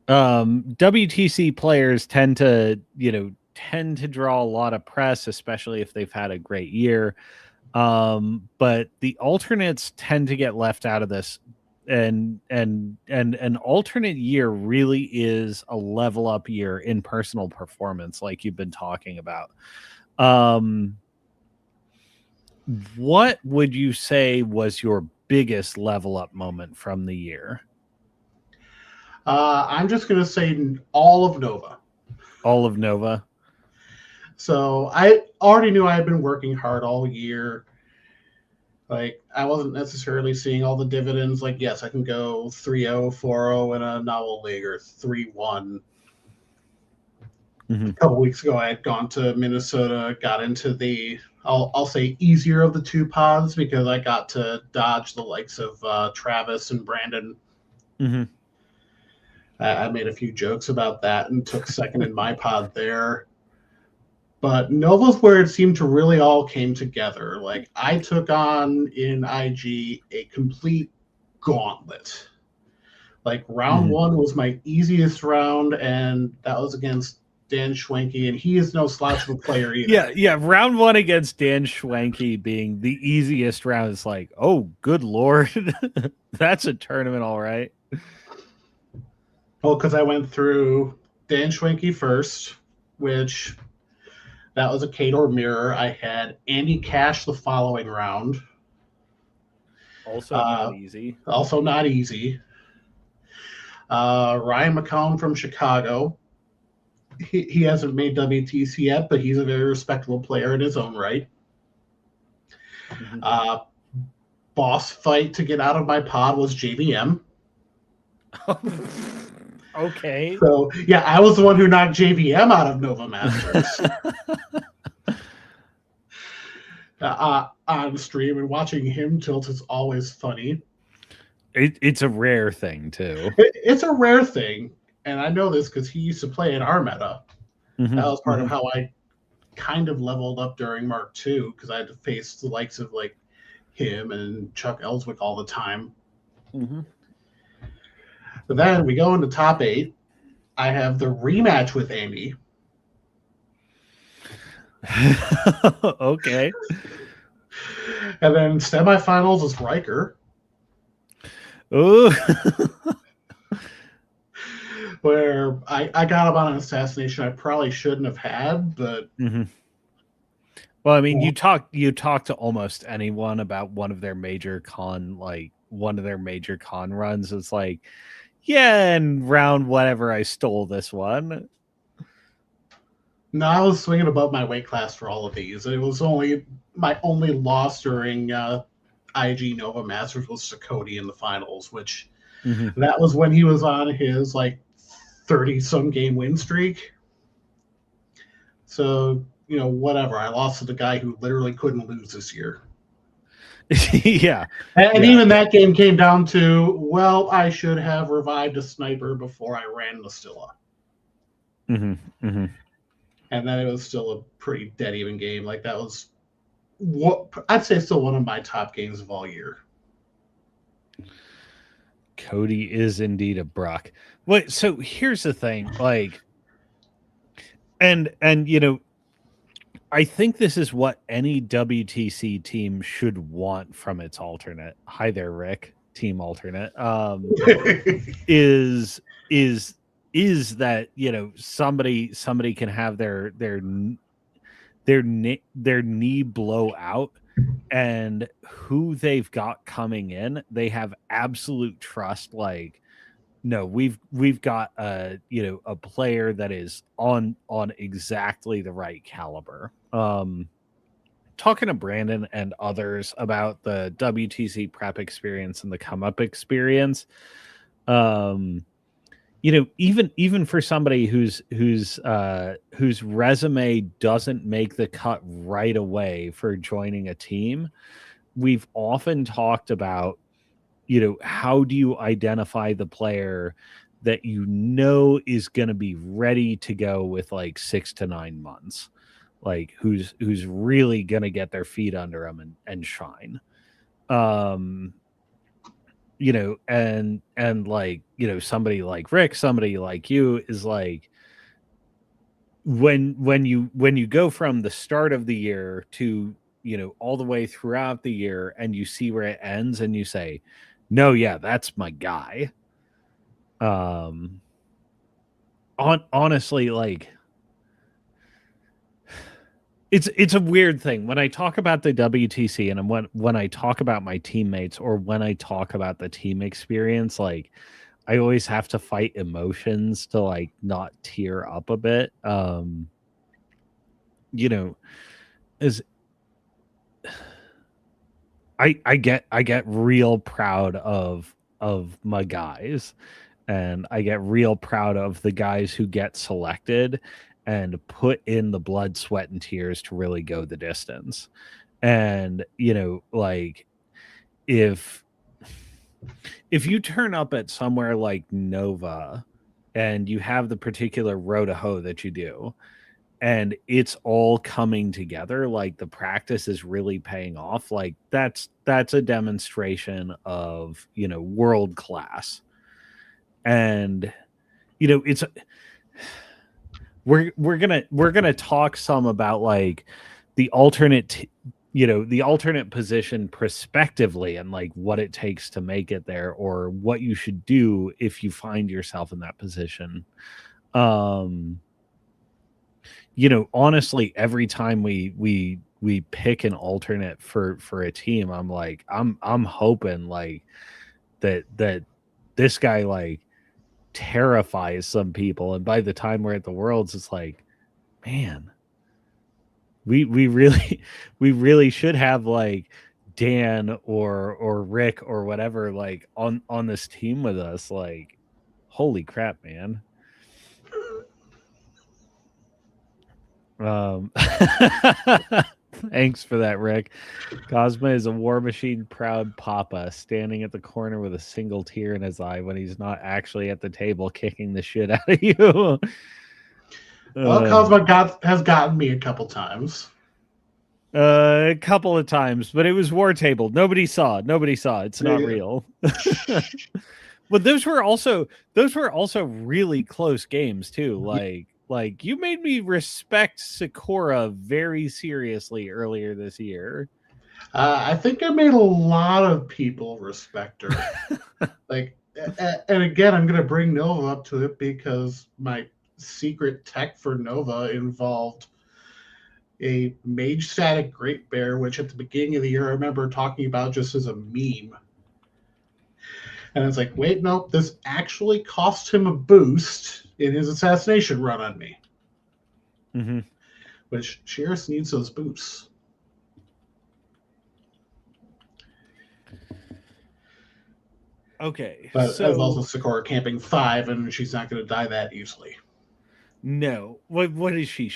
WTC players tend to draw a lot of press, especially if they've had a great year. But the alternates tend to get left out of this, and an alternate year really is a level up year in personal performance, like you've been talking about. um what would you say was your biggest level up moment from the year? I'm just gonna say all of Nova. All of Nova. So I already knew I had been working hard all year. Like, I wasn't necessarily seeing all the dividends. Like, yes, I can go 3-0, 4-0 in a novel league, or 3-1. Hmm. A couple weeks ago, I had gone to Minnesota, got into the I'll say easier of the two pods because I got to dodge the likes of Travis and Brandon. Hmm. I made a few jokes about that and took second in my pod there. But Nova's where it seemed to really all came together. Like I took on in IG a complete gauntlet. Like round Hmm. one was my easiest round, and that was against Dan Schwenke, and he is no slouch of a player either. Yeah, yeah. Round one against Dan Schwenke being the easiest round is like, oh, good lord, that's a tournament, all right. Well, because I went through Dan Schwenke first, which that was a Kador mirror. I had Andy Cash the following round. Also not Uh, easy. Also not easy. Ryan McCown from Chicago. He hasn't made WTC yet, but he's a very respectable player in his own right. Mhm. Uh, Boss fight to get out of my pod was JVM. Okay. So yeah, I was the one who knocked JVM out of Nova Masters on stream, and watching him tilt is always funny. It's a rare thing too. It's a rare thing, and I know this because he used to play in our meta. That Hmm. was part of how I kind of leveled up during Mark II because I had to face the likes of like him and Chuck Ellswick all the time. Hmm. But then we go into top 8. I have the rematch with Amy. Okay. And then semifinals is Riker, Oh. where I got him on an assassination I probably shouldn't have had, but Hmm. Well, I mean, you talk to almost anyone about one of their major con runs. It's like, yeah, and round whatever I stole this one. no, I was swinging above my weight class for all of these. It was only my only loss during IG Nova Masters was to Cody in the finals, which Hmm. that was when he was on his like 30 some game win streak. So, whatever. I lost to the guy who literally couldn't lose this year. Yeah, And yeah, even yeah. that game came down to, well, I should have revived a sniper before I ran Nastilla. Hmm. Hmm. And then it was still a pretty dead even game. Like that was what I'd say still one of my top games of all year. Cody is indeed a Brock. Wait, so here's the thing, like, and I think this is what any WTC team should want from its alternate. Hi there, Rick, team alternate. Is is is that somebody can have their knee blow out, and who they've got coming in, they have absolute trust. Like, no, we've got a player that is on exactly the right caliber. Talking to Brandon and others about the WTC prep experience and the come up experience, um even for somebody whose resume doesn't make the cut right away for joining a team, we've often talked about, how do you identify the player that is going to be ready to go with like 6 to 9 months, like who's really going to get their feet under them and shine. um and like, somebody like Rick, somebody like you is like, when you go from the start of the year to, all the way throughout the year, and you see where it ends and you say, no, yeah, that's my guy. um Honestly, like, it's a weird thing when I talk about the WTC, and when I talk about my teammates, or when I talk about the team experience, like, I always have to fight emotions to like not tear up a bit. You know, as I get real proud of my guys, and I get real proud of the guys who get selected, and put in the blood, sweat, and tears to really go the distance. And, like if you turn up at somewhere like Nova and you have the particular row to hoe that you do, and it's all coming together, like the practice is really paying off, like that's a demonstration of, world class. And, it's we're gonna talk some about like the alternate the alternate position prospectively, and like what it takes to make it there, or what you should do if you find yourself in that position. um Honestly, every time we pick an alternate for a team, I'm like, I'm hoping like that this guy like terrifies some people, and by the time we're at the worlds, it's like, man, we really we really should have like Dan or Rick or whatever like on this team with us. Like, holy crap, man. um Thanks for that, Rick. Cosma is a war machine proud papa, standing at the corner with a single tear in his eye when he's not actually at the table kicking the shit out of you. Well, Cosmo has gotten me a couple times. A couple of times, but it was war table. Nobody saw. It's not real. But those were also really close games too. Like you made me respect Sakura very seriously earlier this year. I think I made a lot of people respect her. Like, and again, I'm going to bring Nova up to it because my secret tech for Nova involved a mage static Great Bear, which at the beginning of the year I remember talking about just as a meme. And it's like, wait, no, this actually cost him a boost in his assassination run on me. Mm-hmm. Which Shearis needs those boosts. Okay. But so, also Sakura camping 5, and she's not going to die that easily. No. What is she?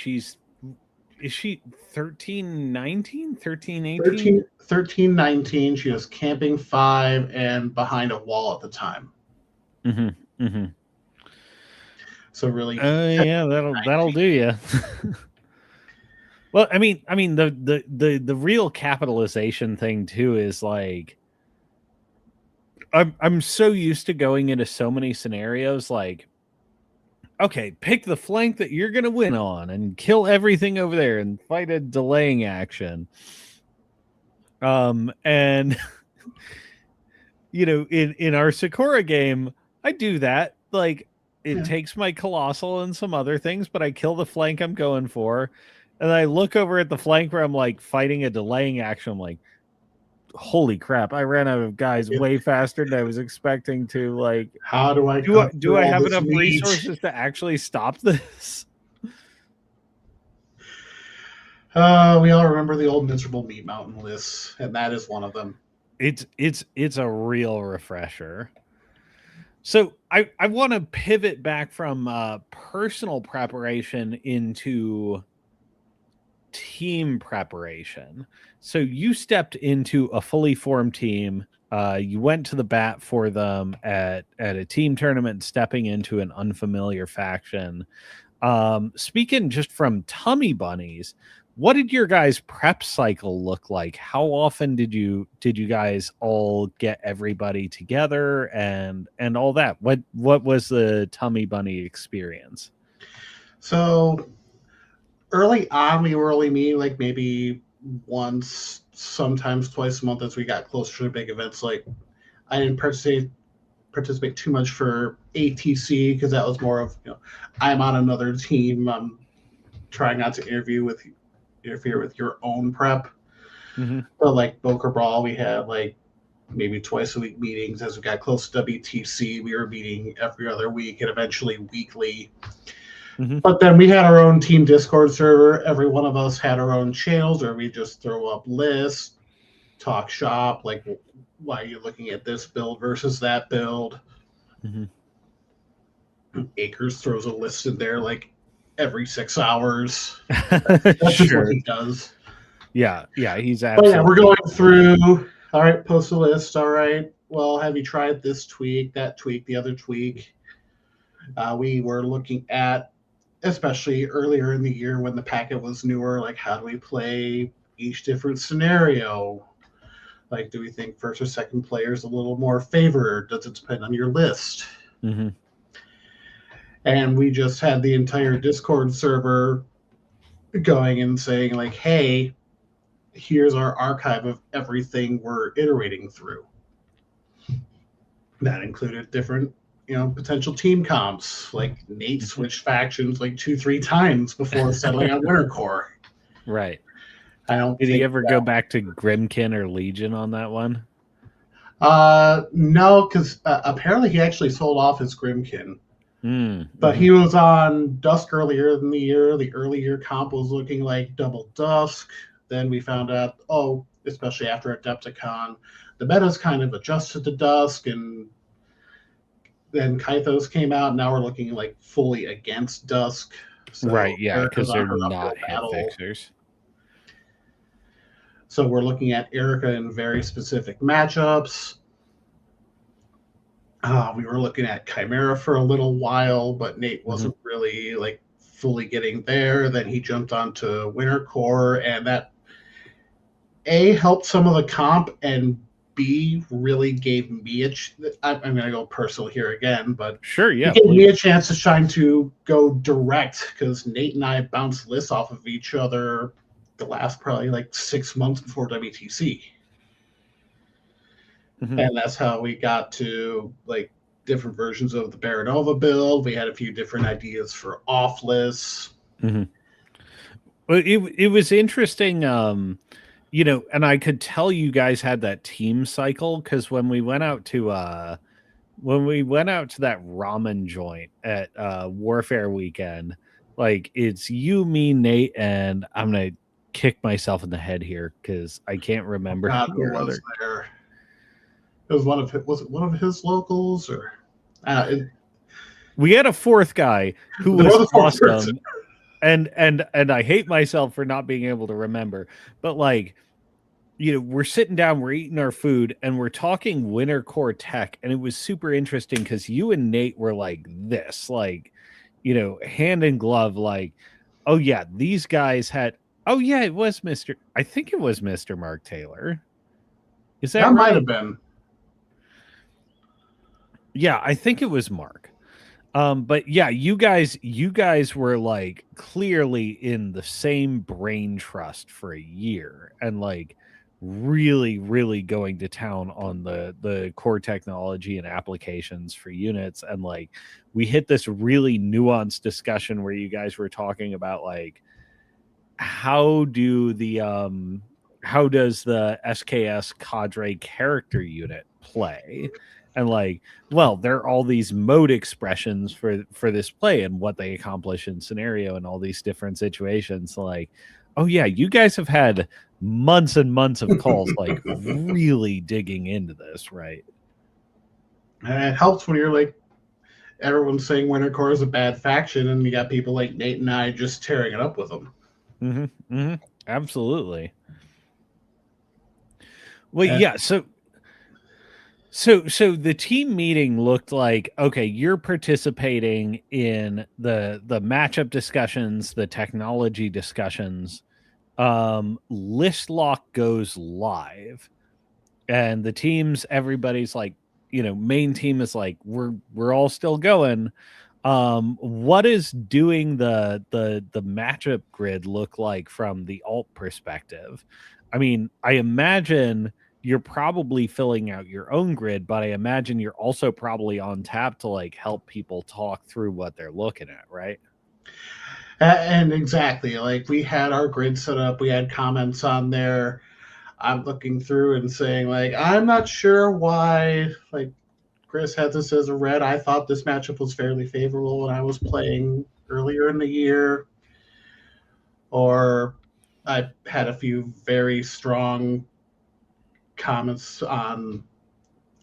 Is she 13, 19? 13, 18? 13, 19. She was camping 5 and behind a wall at the time. Mm-hmm. Mm-hmm. So really, yeah, that'll do you. Well, I mean, the real capitalization thing too is like, I'm so used to going into so many scenarios like, okay, pick the flank that you're going to win on and kill everything over there and fight a delaying action. And in our Sakura game, I do that. Like, it takes my Colossal and some other things, but I kill the flank I'm going for. And I look over at the flank where I'm like fighting a delaying action. I'm like, holy crap, I ran out of guys way faster than I was expecting to. Like, how do I have enough resources to actually stop this? We all remember the old miserable meat mountain lists, and that is one of them. It's a real refresher. So I want to pivot back from personal preparation into team preparation. So you stepped into a fully formed team. You went to the bat for them at a team tournament, stepping into an unfamiliar faction. Speaking just from Tummy Bunnies, what did your guys' prep cycle look like? How often did you guys all get everybody together and all that? What was the Tummy Bunny experience? So early on, we were only meeting like maybe once, sometimes twice a month as we got closer to big events. Like, I didn't participate too much for ATC because that was more of, I'm on another team. I'm trying not to interfere with your own prep. Mm-hmm. But like Boker Brawl, we had like maybe twice a week meetings. As we got close to WTC, we were meeting every other week and eventually weekly. Mm-hmm. But then we had our own team Discord server. Every one of us had our own channels where we just throw up lists, talk shop, like, why are you looking at this build versus that build? Mm-hmm. Acres throws a list in there like, every 6 hours. That's just what Sure. he does. Yeah, yeah, he's But yeah, we're absolutely going through. All right, post a list. All right. Well, have you tried this tweak, that tweak, the other tweak? We were looking at, especially earlier in the year when the packet was newer, like how do we play each different scenario? Like, do we think first or second player is a little more favored? Does it depend on your list? Mhm. And we just had the entire Discord server going and saying, like, hey, here's our archive of everything we're iterating through. That included different, potential team comps. Like Nate Mhm. switched factions like 2-3 times before settling on Winter Core. Right. I don't Did he think ever go back to Grimkin or Legion on that one? no, because apparently he actually sold off his Grimkin. But Mm-hmm. he was on Dusk earlier in the year. The early year comp was looking like double Dusk. Then we found out, especially after Adepticon, the meta's kind of adjusted to Dusk, and then Kythos came out. Now we're looking like fully against Dusk. Right, So yeah, Erica's because on they're her not uphill hit battle. fixers. So we're looking at Erica in very specific matchups. We were looking at Chimera for a little while, but Nate Mm-hmm. wasn't really like fully getting there. Then he jumped onto Winter Core, and that A helped some of the comp, and B really gave me I'm going to go personal here again, but Sure, it yeah, gave please. me a chance to shine to go direct because Nate and I bounced lists off of each other the last probably like 6 months before WTC. Mm-hmm. And that's how we got to like different versions of the Baronova build. We had a few different ideas for off lists. Mm-hmm. Well, it was interesting, and I could tell you guys had that team cycle because when we went out to that ramen joint at Warfare Weekend, like it's you, me, Nate, and I'm gonna kick myself in the head here because I can't remember God, who your was other. there? It was was it one of his locals or We had a fourth guy who there was was a fourth person. awesome, and I hate myself for not being able to remember, but like we're sitting down, we're eating our food, and we're talking Winter Core tech, and it was super interesting because you and Nate were like this, like hand in glove, like, oh yeah, these guys had. Oh yeah, it was Mr. I think it was Mr. Mark Taylor. Is that That might right? have been. Yeah, I think it was Mark. But yeah, you guys were like clearly in the same brain trust for a year and like really, really going to town on the core technology and applications for units. And like we hit this really nuanced discussion where you guys were talking about like how do the how does the SKS cadre character unit play? And like, well, there are all these mode expressions for this play and what they accomplish in scenario and all these different situations. Like, oh yeah, you guys have had months and months of calls, like really digging into this, right? And it helps when you're like everyone's saying Winter Core is a bad faction, and you got people like Nate and I just tearing it up with them. Mm-hmm, mm-hmm, absolutely. Well, And yeah. So the team meeting looked like, okay, you're participating in the matchup discussions, the technology discussions. List lock goes live, and the teams, everybody's like, main team is like, we're all still going. What is doing the matchup grid look like from the alt perspective? I mean, I imagine you're probably filling out your own grid, but I imagine you're also probably on tap to like help people talk through what they're looking at, right? and exactly, like we had our grid set up, we had comments on there. I'm looking through and saying like, I'm not sure why like Chris had this as a red. I thought this matchup was fairly favorable when I was playing earlier in the year. Or I had a few very strong comments on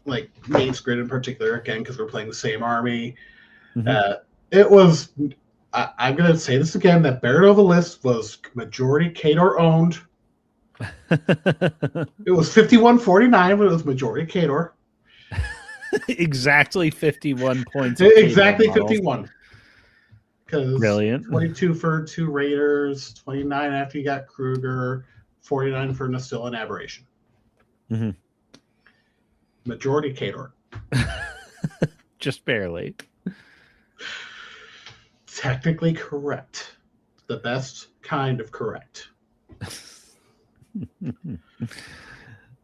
like Nate's grid in particular, again, because we're playing the same army. Mm-hmm. Uh, it was, I'm going to say this again, that Baranova list was majority Kador owned. It was 51-49, but it was majority Kador. Exactly 51 points of Exactly models. 51. Because Brilliant. 22 for 2 Raiders, 29 after you got Kruger, 49 for Nastil and Aberration. Mm-hmm. Majority Kador. Just barely. Technically correct. The best kind of correct.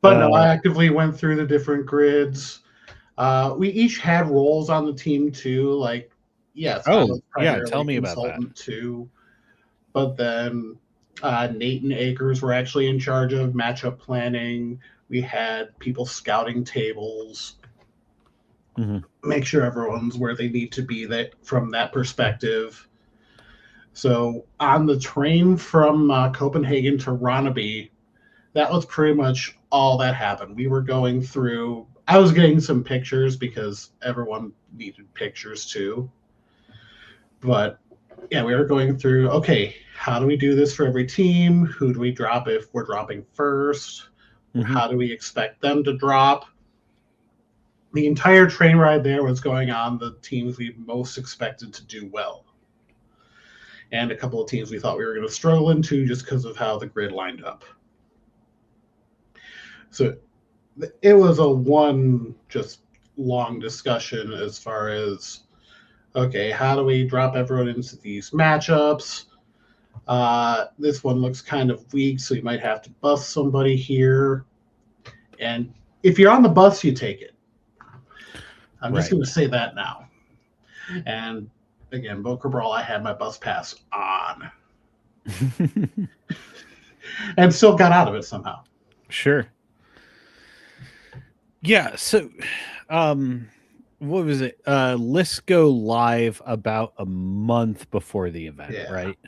But no, I actively went through the different grids. We each had roles on the team too. Like, yes, I was primarily tell me consultant about that. too. But then Nate and Akers were actually in charge of matchup planning. We had people scouting tables, make sure everyone's where they need to be that from that perspective. So on the train from Copenhagen to Ronneby, that was pretty much all that happened. We were going through. I was getting some pictures because everyone needed pictures too. But yeah, we were going through, okay, how do we do this for every team? Who do we drop if we're dropping first? How do we expect them to drop? The entire train ride there was going on the teams we most expected to do well. And a couple of teams we thought we were going to struggle into just because of how the grid lined up. So it was a one just long discussion as far as, okay, how do we drop everyone into these matchups? This one looks kind of weak, so you might have to bust somebody here. And if you're on the bus, you take it. I'm just going to say that now. And again, Boca Brawl, I had my bus pass on. And still got out of it somehow. Sure. Yeah, so what was it? Lists go live about a month before the event, right?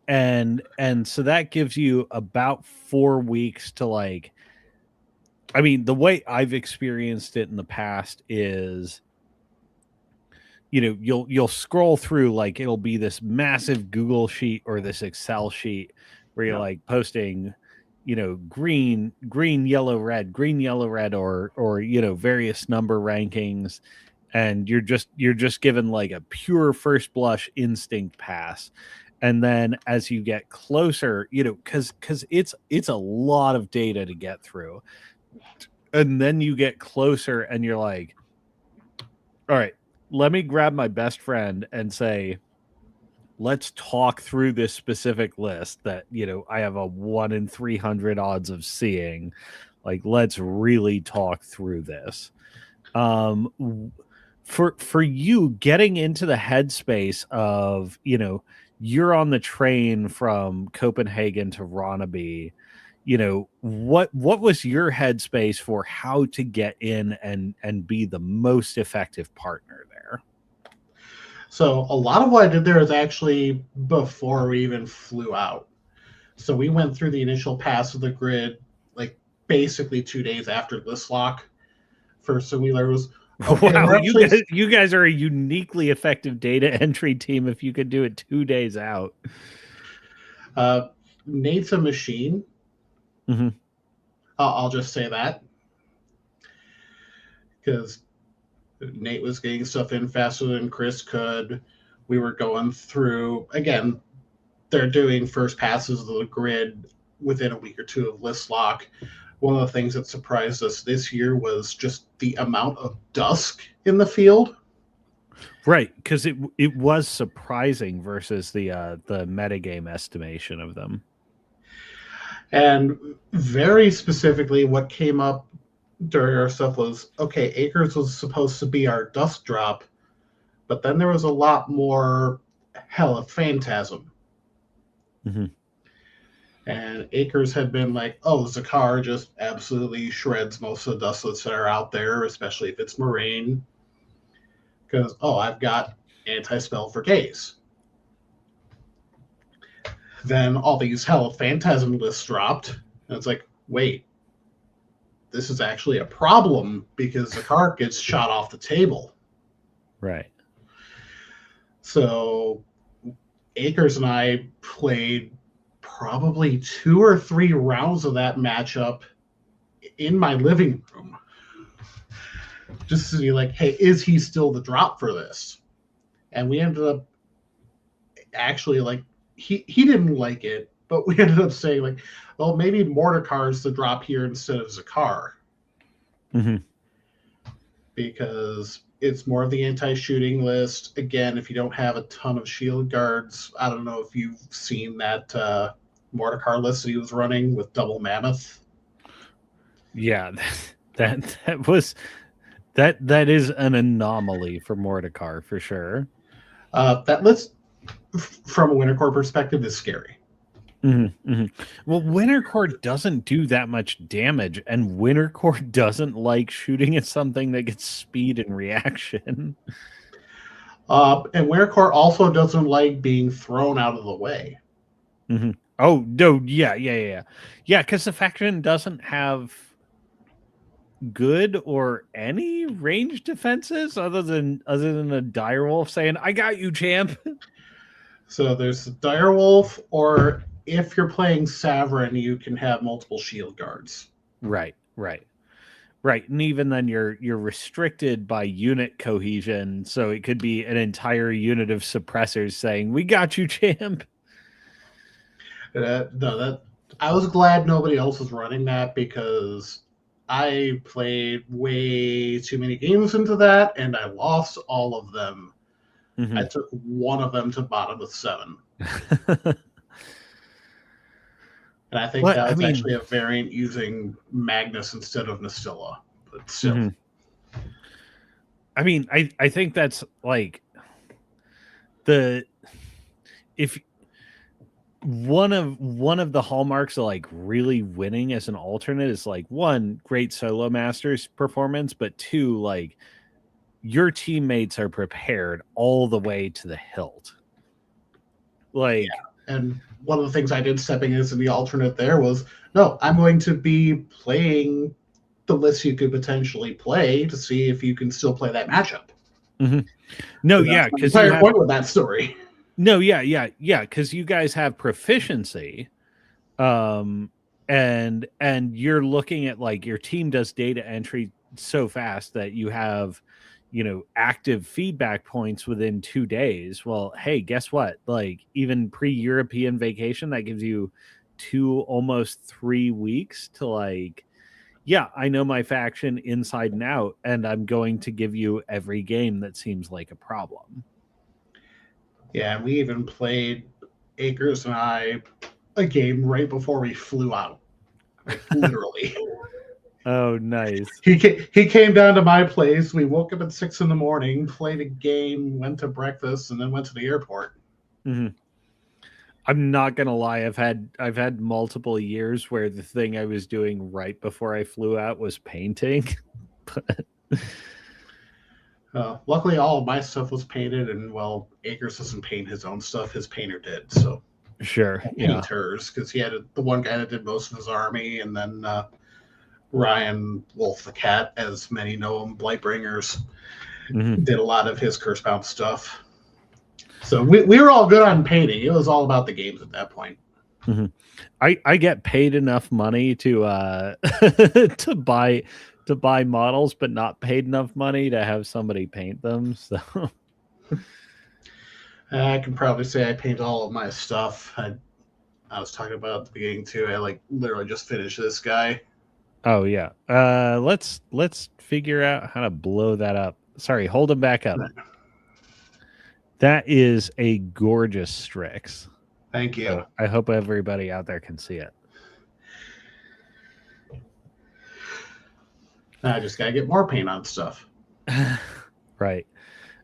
And so that gives you about 4 weeks to like, I mean, the way I've experienced it in the past is, you know, you'll scroll through, like it'll be this massive Google sheet or this Excel sheet where you're like posting, you know, green, yellow, red, or you know, various number rankings, and you're just given like a pure first blush instinct pass. And then as you get closer, you know, because it's a lot of data to get through, and then you get closer and you're like, all right, let me grab my best friend and say, let's talk through this specific list that, you know, I have a 1 in 300 odds of seeing. Like, let's really talk through this. For you, getting into the headspace of, you know, you're on the train from Copenhagen to Ronneby, you know, what was your headspace for how to get in and be the most effective partner there? So a lot of what I did there is actually before we even flew out. So we went through the initial pass of the grid, like basically 2 days after list lock. First thing we learned was, okay, wow, actually, you guys are a uniquely effective data entry team if you could do it 2 days out. Nate's a machine. I'll just say that. Because Nate was getting stuff in faster than Chris could. We were going through, again, they're doing first passes of the grid within a week or two of list lock. One of the things that surprised us this year was just the amount of dusk in the field. Right, because it was surprising versus the metagame estimation of them. And very specifically, what came up during our stuff was, okay, Acres was supposed to be our dusk drop, but then there was a lot more Hell of Phantasm. And Acres had been like, oh, Zakar just absolutely shreds most of the dustlets that are out there, especially if it's Moraine. Because, oh, I've got anti-spell for days. Then all these Hell of Phantasm lists dropped, and it's like, wait, this is actually a problem because Zakar gets shot off the table. Right. So Akers and I played probably 2 or 3 rounds of that matchup in my living room, just to be like, hey, is he still the drop for this? And we ended up actually like he didn't like it, but we ended up saying like, well, maybe Mordecai is the drop here instead of Zakar. Mm-hmm. Because it's more of the anti-shooting list. Again, if you don't have a ton of shield guards, I don't know if you've seen that Mordecai list that he was running with double mammoth. Yeah, that is an anomaly for Mordecai for sure. That list, from a Winter Core perspective, is scary. Mm-hmm, mm-hmm. Well, Winter Core doesn't do that much damage, and Winter Core doesn't like shooting at something that gets speed and reaction. And Winter Core also doesn't like being thrown out of the way. Mm-hmm. Oh no, yeah. Because the faction doesn't have good or any range defenses other than a direwolf saying, "I got you, champ." So there's the Direwolf, or if you're playing Savrin, you can have multiple shield guards. Right, right. Right, and even then you're restricted by unit cohesion, so it could be an entire unit of suppressors saying, "We got you, champ." No, that I was glad nobody else was running that because I played way too many games into that and I lost all of them. I Mm-hmm. took one of them to bottom of 7. And I think What that I was mean, actually a variant using Magnus instead of Nastilla. But still. mhm. I think that's like the if one of the hallmarks of like really winning as an alternate is like one great solo masters performance, but two like your teammates are prepared all the way to the hilt. Yeah. Like, And one of the things I did stepping into the alternate there was no, I'm going to be playing the list you could potentially play to see if you can still play that matchup. mm-hmm. No, So yeah, that's my because you entire have point with that story. no, yeah, because you guys have proficiency, um, and you're looking at like your team does data entry so fast that you have, active feedback points within 2 days. Well, hey, guess what? Like even pre-European vacation, that gives you 2 almost 3 weeks to like, yeah, I know my faction inside and out, and I'm going to give you every game that seems like a problem. Yeah, we even played Akers and I a game right before we flew out. Like literally. Oh, nice. He came down to my place. We woke up at 6 in the morning, played a game, went to breakfast, and then went to the airport. Mhm. I'm not gonna lie. I've had multiple years where the thing I was doing right before I flew out was painting. But Luckily, all of my stuff was painted, and well, Akers doesn't paint his own stuff. His painter did, so sure, yeah. painters, because he had the one guy that did most of his army, and then Ryan Wolf the Cat, as many know him, Blightbringers, Mhm. did a lot of his Cursebound stuff. So we were all good on painting. It was all about the games at that point. Mhm. I get paid enough money to to buy models, but not paid enough money to have somebody paint them. So I can probably say I paint all of my stuff. I was talking about at the beginning too. I like literally just finished this guy. oh yeah. Let's figure out how to blow that up. Sorry, hold them back up. That is a gorgeous Strix. Thank you. So I hope everybody out there can see it. I just gotta get more paint on stuff. Right.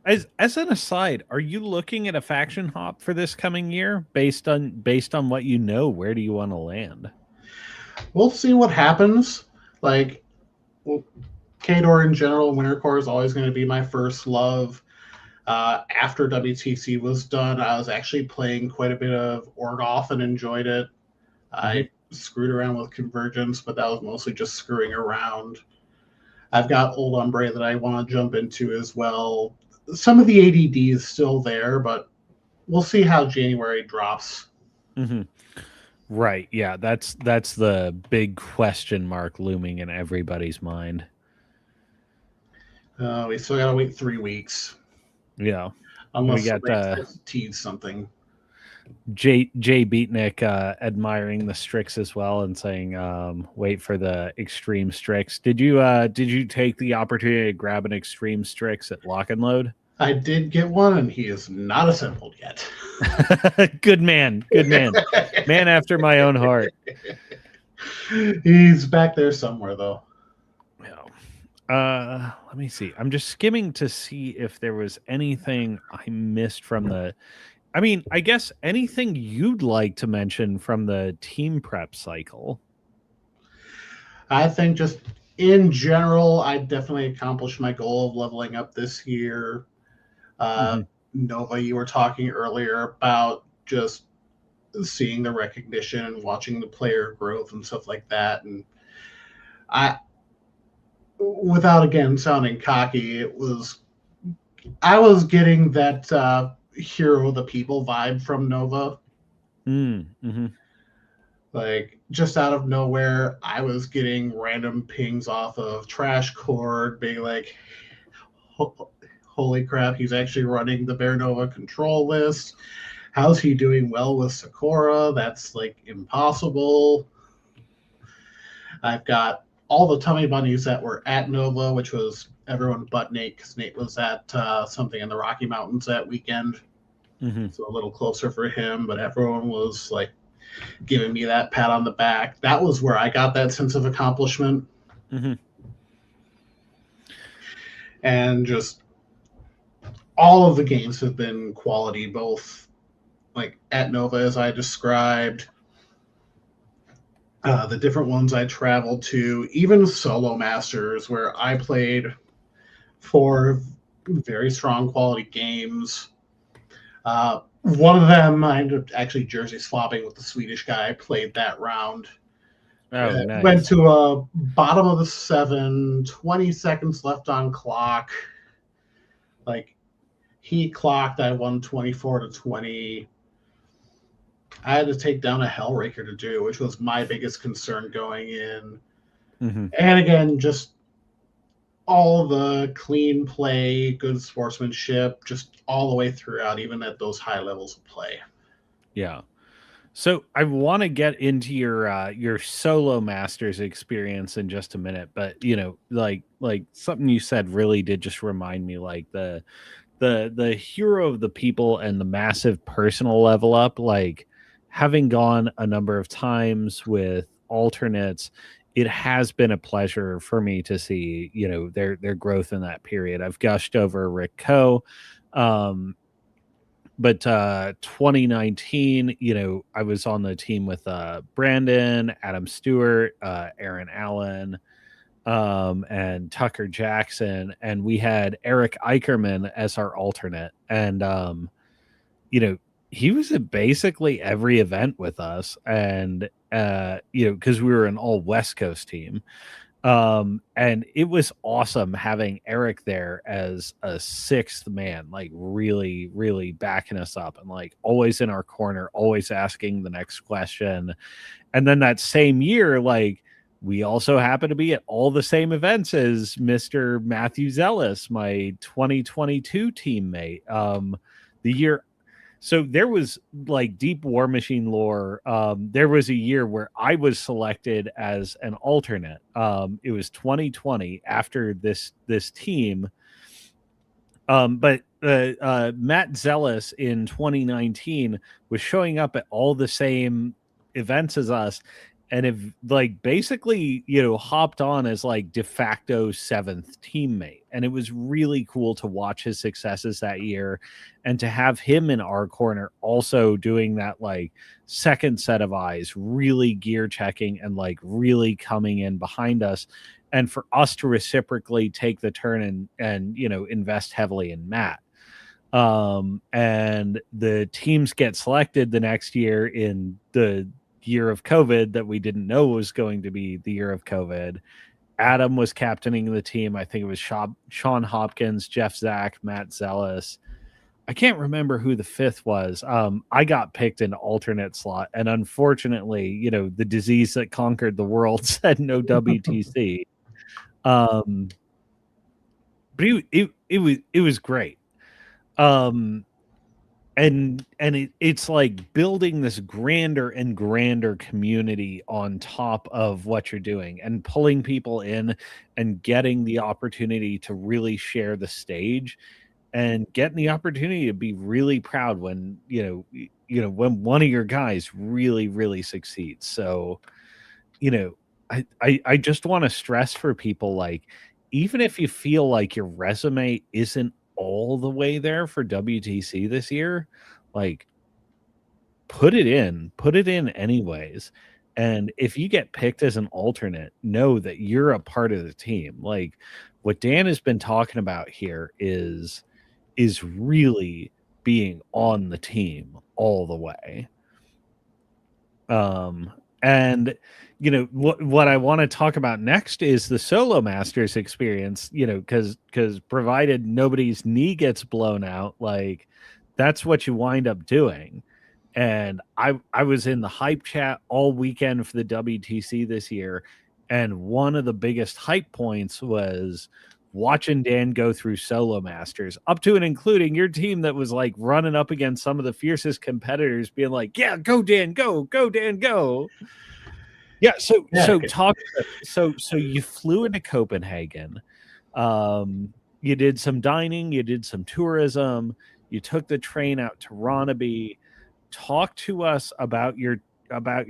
As an aside, are you looking at a faction hop for this coming year based on what you know? Where do you want to land? We'll see what happens. Like, well, Kador in general, Winter Core is always going to be my first love. After WTC was done, I was actually playing quite a bit of Orgoth and enjoyed it. Mhm. I screwed around with Convergence, but that was mostly just screwing around. I've got Old Umbre that I want to jump into as well. some of the ADD is still there, but we'll see how January drops. Hmm. Right. Yeah, that's the big question mark looming in everybody's mind. We still got to wait 3 weeks, Yeah. We unless got somebody tries to tease something. Jay Beatnik admiring the Strix as well and saying, "Wait for the Extreme Strix." Did you take the opportunity to grab an Extreme Strix at Lock and Load? I did get one, and he is not assembled yet. Good man, good man after my own heart. He's back there somewhere, though. Yeah. Let me see. I'm just skimming to see if there was anything I missed from the. I mean, I guess anything you'd like to mention from the team prep cycle. I think just in general, I definitely accomplished my goal of leveling up this year. Uh, Hmm. Nova, you were talking earlier about just seeing the recognition and watching the player growth and stuff like that. And I, without again sounding cocky, I was getting that hero of the people vibe from Nova. Mm-hmm. Like just out of nowhere, I was getting random pings off of Trash Cord, being like, "Holy crap, he's actually running the Bear Nova control list. How's he doing well with Sakura? That's like impossible." I've got all the tummy bunnies that were at Nova, which was everyone but Nate, because Nate was at something in the Rocky Mountains that weekend. Mm-hmm. So a little closer for him, but everyone was like giving me that pat on the back. That was where I got that sense of accomplishment. Mm-hmm. And just all of the games have been quality, both like at Nova, as I described, the different ones I traveled to, even solo masters where I played 4 very strong quality games. One of them, I ended up actually jersey swapping with the Swedish guy. I played that round. Oh, Went nice. to a bottom of the 7, 20 seconds left on clock. Like he clocked, I won 24-20. I had to take down a Hellraker to do, which was my biggest concern going in. Mm-hmm. And again, just all the clean play, good sportsmanship, just all the way throughout, even at those high levels of play. Yeah. So I want to get into your solo masters experience in just a minute, but like something you said really did just remind me, like the hero of the people and the massive personal level up, like having gone a number of times with alternates, it has been a pleasure for me to see, their growth in that period. I've gushed over Rick Coe. But 2019, I was on the team with Brandon, Adam Stewart, Aaron Allen, and Tucker Jackson, and we had Eric Eicherman as our alternate. And you know, he was at basically every event with us, and because we were an all West Coast team. And it was awesome having Eric there as a sixth man, like really, really backing us up and like always in our corner, always asking the next question. And then that same year, like we also happened to be at all the same events as Mr. Matthew Zellis, my 2022 teammate. The year so there was like deep War Machine lore. There was a year where I was selected as an alternate. It was 2020 after this team. But Matt Zellis in 2019 was showing up at all the same events as us, and have like basically hopped on as like de facto seventh teammate. And it was really cool to watch his successes that year and to have him in our corner also doing that like second set of eyes, really gear checking and like really coming in behind us, and for us to reciprocally take the turn and invest heavily in Matt. And the teams get selected the next year in the year of COVID that we didn't know was going to be the year of COVID. Adam was captaining the team. I think it was Sean Hopkins, Jeff Zach, Matt Zellis. I can't remember who the fifth was. I got picked in alternate slot, and unfortunately, the disease that conquered the world said no WTC. But it was great. And it's like building this grander and grander community on top of what you're doing and pulling people in and getting the opportunity to really share the stage and getting the opportunity to be really proud when when one of your guys really succeeds. So I just want to stress for people, like, even if you feel like your resume isn't all the way there for WTC this year, like, put it in anyways. And if you get picked as an alternate, know that you're a part of the team. Like, what Dan has been talking about here is really being on the team all the way. And what I want to talk about next is the Solo Masters experience, because provided nobody's knee gets blown out, like, that's what you wind up doing. And I was in the hype chat all weekend for the WTC this year, and one of the biggest hype points was watching Dan go through Solo Masters, up to and including your team that was like running up against some of the fiercest competitors, being like, "Yeah, go Dan, go Dan, go." Yeah, so you flew into Copenhagen. You did some dining, you did some tourism, you took the train out to Ronneby. Talk to us about your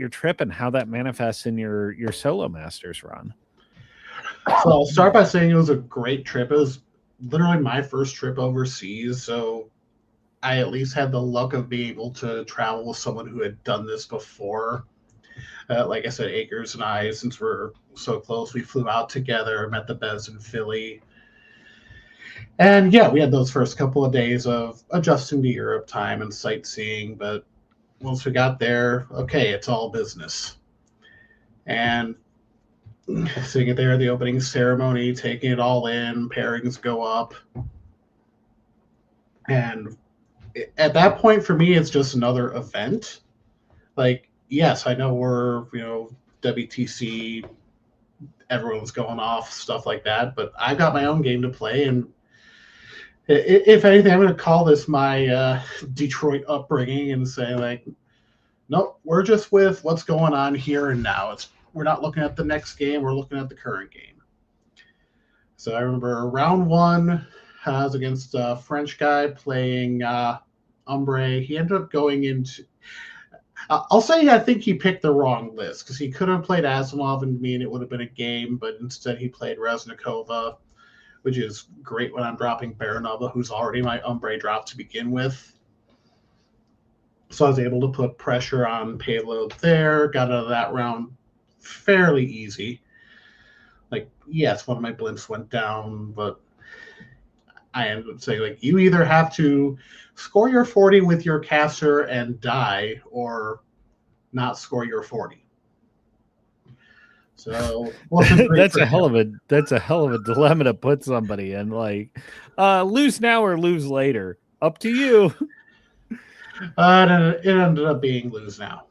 trip and how that manifests in your Solo Masters run. So I'll start by saying it was a great trip. It was literally my first trip overseas, so I at least had the luck of being able to travel with someone who had done this before. Like I said, Akers and I, since we're so close, we flew out together, met the Bez in Philly. And yeah, we had those first couple of days of adjusting to Europe time and sightseeing. But once we got there, okay, it's all business. And sitting there at the opening ceremony, taking it all in, pairings go up. And at that point, for me, it's just another event. Like, yes, I know we're, WTC, everyone's going off, stuff like that, but I've got my own game to play. And if anything, I'm going to call this my Detroit upbringing and say, like, nope, we're just with what's going on here and now. We're not looking at the next game, we're looking at the current game. So I remember round one, I was against a French guy playing Umbre. He ended up going into... I'll say I think he picked the wrong list, because he could have played Asimov and me and it would have been a game, but instead he played Reznikova, which is great when I'm dropping Baranova, who's already my Umbre drop to begin with. So I was able to put pressure on payload there, got out of that round fairly easy. Like, yes, one of my blimps went down, but I ended up saying, like, you either have to score your 40 with your caster and die, or not score your 40. So that's a hell of a dilemma to put somebody in. Like, lose now or lose later, up to you. It ended up being lose now,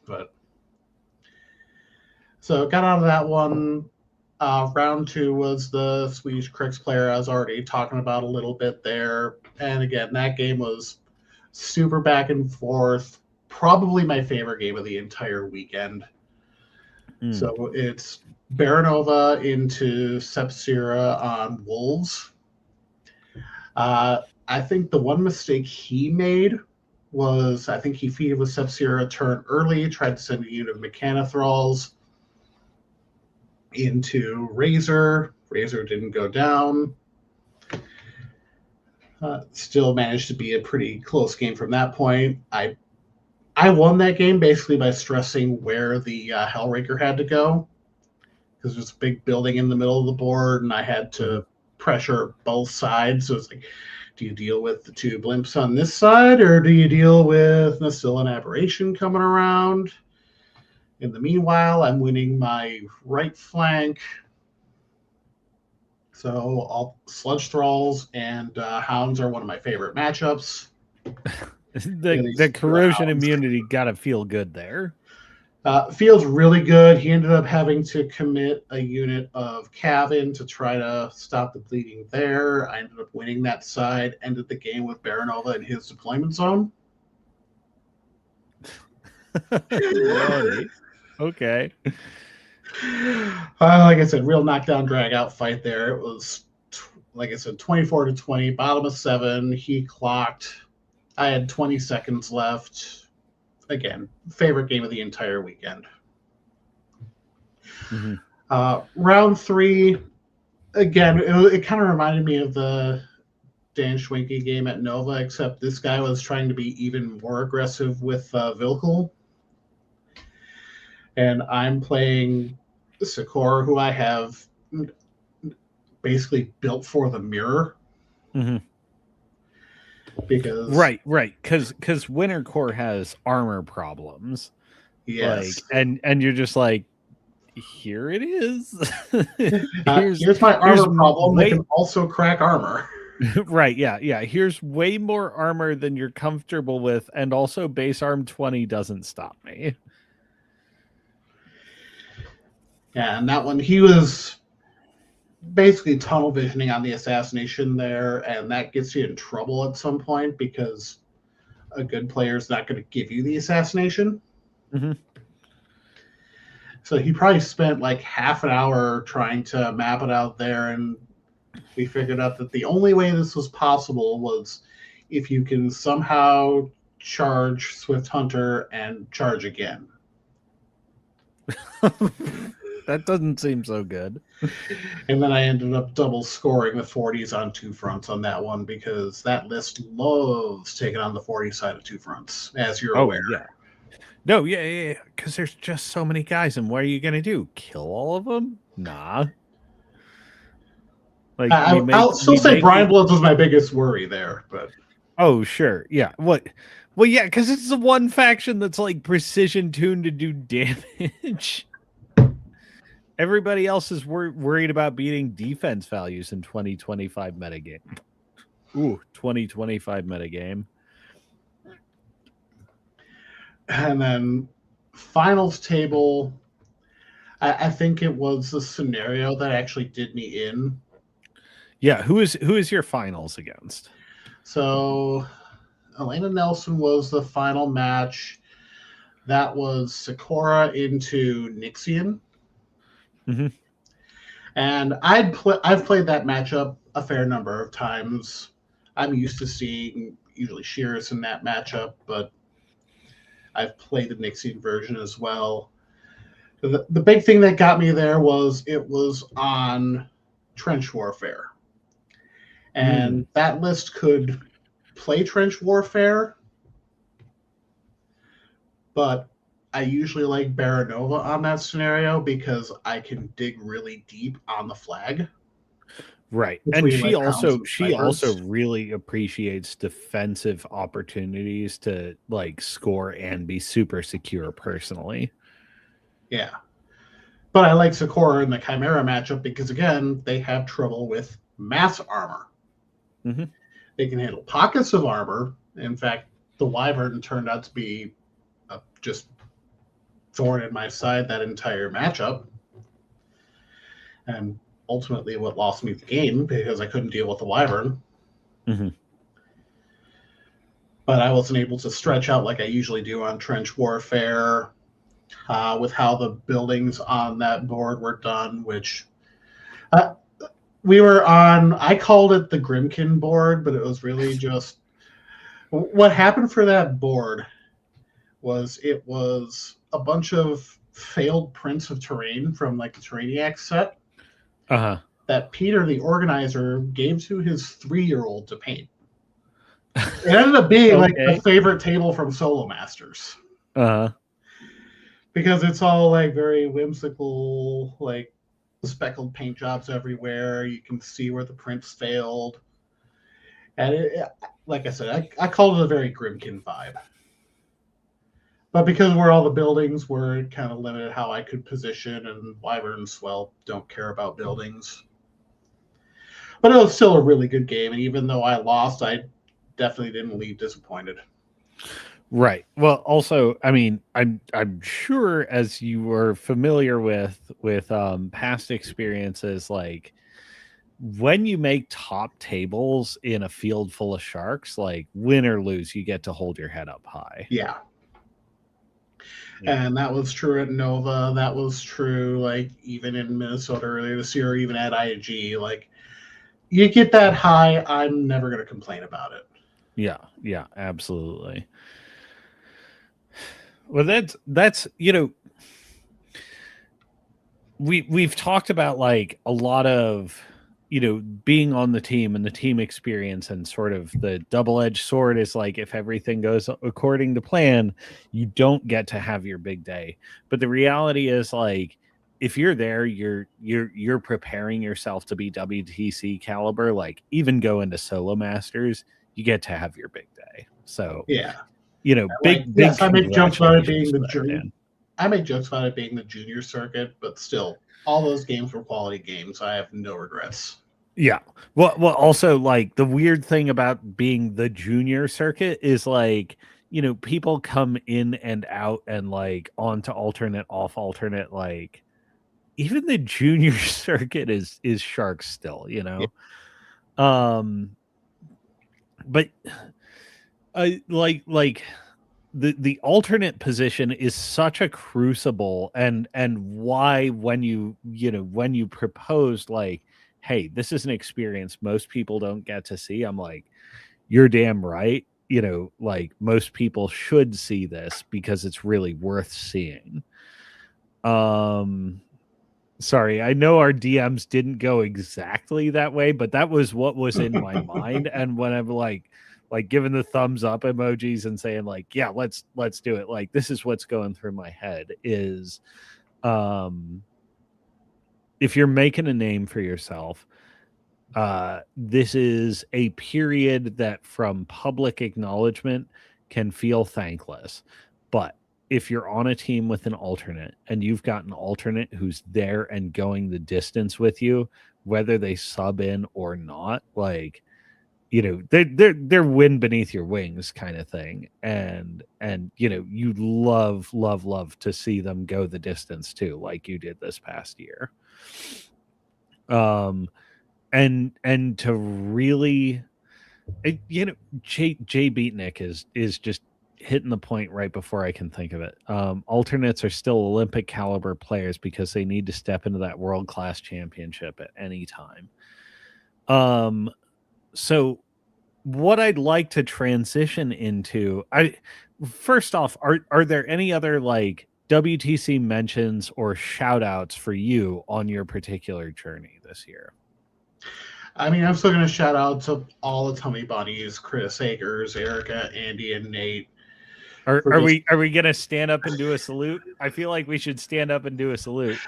but so got out of that one. Round two was the Swedish Crix player I was already talking about a little bit there. And again, that game was super back and forth. Probably my favorite game of the entire weekend. So it's Baranova into Sepsira on Wolves. I think the one mistake he made was, I think he feeded with Sepsira a turn early, tried to send a unit of Mechanothralls into Razor. Razor didn't go down. Still managed to be a pretty close game from that point. I won that game basically by stressing where the Hellraker had to go, because there's a big building in the middle of the board, and I had to pressure both sides. So it's like, do you deal with the two blimps on this side, or do you deal with still an aberration coming around? In the meanwhile, I'm winning my right flank. So all sludge thralls and hounds are one of my favorite matchups. The corrosion immunity gotta feel good there. Feels really good. He ended up having to commit a unit of Cavin to try to stop the bleeding there. I ended up winning that side, ended the game with Baronova in his deployment zone. Lordy. Okay. Like I said, real knockdown drag out fight there. It was, like I said, 24-20, bottom of 7. He clocked. I had 20 seconds left. Again, favorite game of the entire weekend. Mm-hmm. Round 3, again, it kind of reminded me of the Dan Schwenke game at Nova, except this guy was trying to be even more aggressive with Vilkel. And I'm playing Sikor, who I have basically built for the mirror. Mm-hmm. Because right, because Winter Core has armor problems. yes, and you're just like, here it is. here's my armor problem. They can also crack armor. Right, yeah. Here's way more armor than you're comfortable with, and also base arm 20 doesn't stop me. Yeah, and that one, he was basically tunnel visioning on the assassination there, and that gets you in trouble at some point because a good player is not going to give you the assassination. Mm-hmm. So he probably spent like half an hour trying to map it out there, and we figured out that the only way this was possible was if you can somehow charge Swift Hunter and charge again. That doesn't seem so good. And then I ended up double scoring the 40s on 2 fronts on that one because that list loves taking on the 40 side of 2 fronts, as you're aware. Yeah. No, yeah, because there's just so many guys, and what are you gonna do? Kill all of them? Nah. Like I'll still say Brian Bloods was my biggest worry there, but oh sure, yeah. What? Well, yeah, because it's the one faction that's like precision tuned to do damage. Everybody else is worried about beating defense values in 2025 metagame. Ooh, 2025 metagame. And then finals table, I think it was the scenario that actually did me in. Yeah, who is your finals against? So Elena Nelson was the final match. That was Sakura into Nixian. Mm-hmm. And I've played that matchup a fair number of times. I'm used to seeing usually Shearus in that matchup, but I've played the Nixian version as well. The big thing that got me there was it was on trench warfare. And that list could play trench warfare, but I usually like Baronova on that scenario because I can dig really deep on the flag. Right. And she also really appreciates defensive opportunities to like score and be super secure personally. Yeah. But I like Sakura in the Chimera matchup because again, they have trouble with mass armor. Mm-hmm. They can handle pockets of armor. In fact, the Wyvern turned out to be just thorn in my side that entire matchup. And ultimately what lost me the game because I couldn't deal with the Wyvern. Mm-hmm. But I wasn't able to stretch out like I usually do on trench warfare with how the buildings on that board were done, which we were on, I called it the Grimkin board, but it was really just what happened for that board was it was a bunch of failed prints of terrain from like the Terraniac set that Peter, the organizer, gave to his 3-year-old to paint. It ended up being like the favorite table from Solo Masters. Because it's all like very whimsical, like speckled paint jobs everywhere. You can see where the prints failed. And like I said, I called it a very Grimkin vibe. But because where all the buildings were, it kind of limited how I could position, and Wyverns, well, don't care about buildings. But it was still a really good game, and even though I lost, I definitely didn't leave disappointed. Right. Well, also, I mean, I'm sure as you were familiar with past experiences, like when you make top tables in a field full of sharks, like win or lose, you get to hold your head up high. Yeah. Yeah. And that was true at Nova. That was true, like, even in Minnesota earlier this year, even at IG. Like, you get that high, I'm never going to complain about it. Yeah. Yeah. Absolutely. Well, that's we've talked about like a lot of being on the team and the team experience, and sort of the double-edged sword is like if everything goes according to plan, you don't get to have your big day. But the reality is, like, if you're there, you're preparing yourself to be WTC caliber. Like, even go into solo masters, you get to have your big day. So Yeah. Like, big yes, I make jokes about it being congratulations the for that, junior. man. I make jokes about it being the junior circuit, but still, all those games were quality games. I have no regrets. Yeah. Well, also, like, the weird thing about being the junior circuit is, like, people come in and out and like onto alternate, off alternate. Like, even the junior circuit is sharks still, Yeah. Um, but like the alternate position is such a crucible, and why when you proposed, like, hey, this is an experience most people don't get to see, I'm like, you're damn right. Like, most people should see this because it's really worth seeing. um Sorry, I know our DMs didn't go exactly that way, but that was what was in my mind. And when I'm like giving the thumbs up emojis and saying, like, yeah, let's do it. Like, this is what's going through my head is, um if you're making a name for yourself, this is a period that from public acknowledgement can feel thankless. But if you're on a team with an alternate and you've got an alternate who's there and going the distance with you, whether they sub in or not, like, they're wind beneath your wings kind of thing. And you love to see them go the distance too, like you did this past year. And to really, Jay Beatnik is just hitting the point right before I can think of it. Alternates are still Olympic caliber players because they need to step into that world class championship at any time. So what I'd like to transition into, I first off, are there any other like WTC mentions or shout outs for you on your particular journey this year? I mean, I'm still going to shout out to all the Tummy Bunnies, Chris Akers, Erica, Andy, and Nate. Are we gonna stand up and do a salute? I feel like we should stand up and do a salute.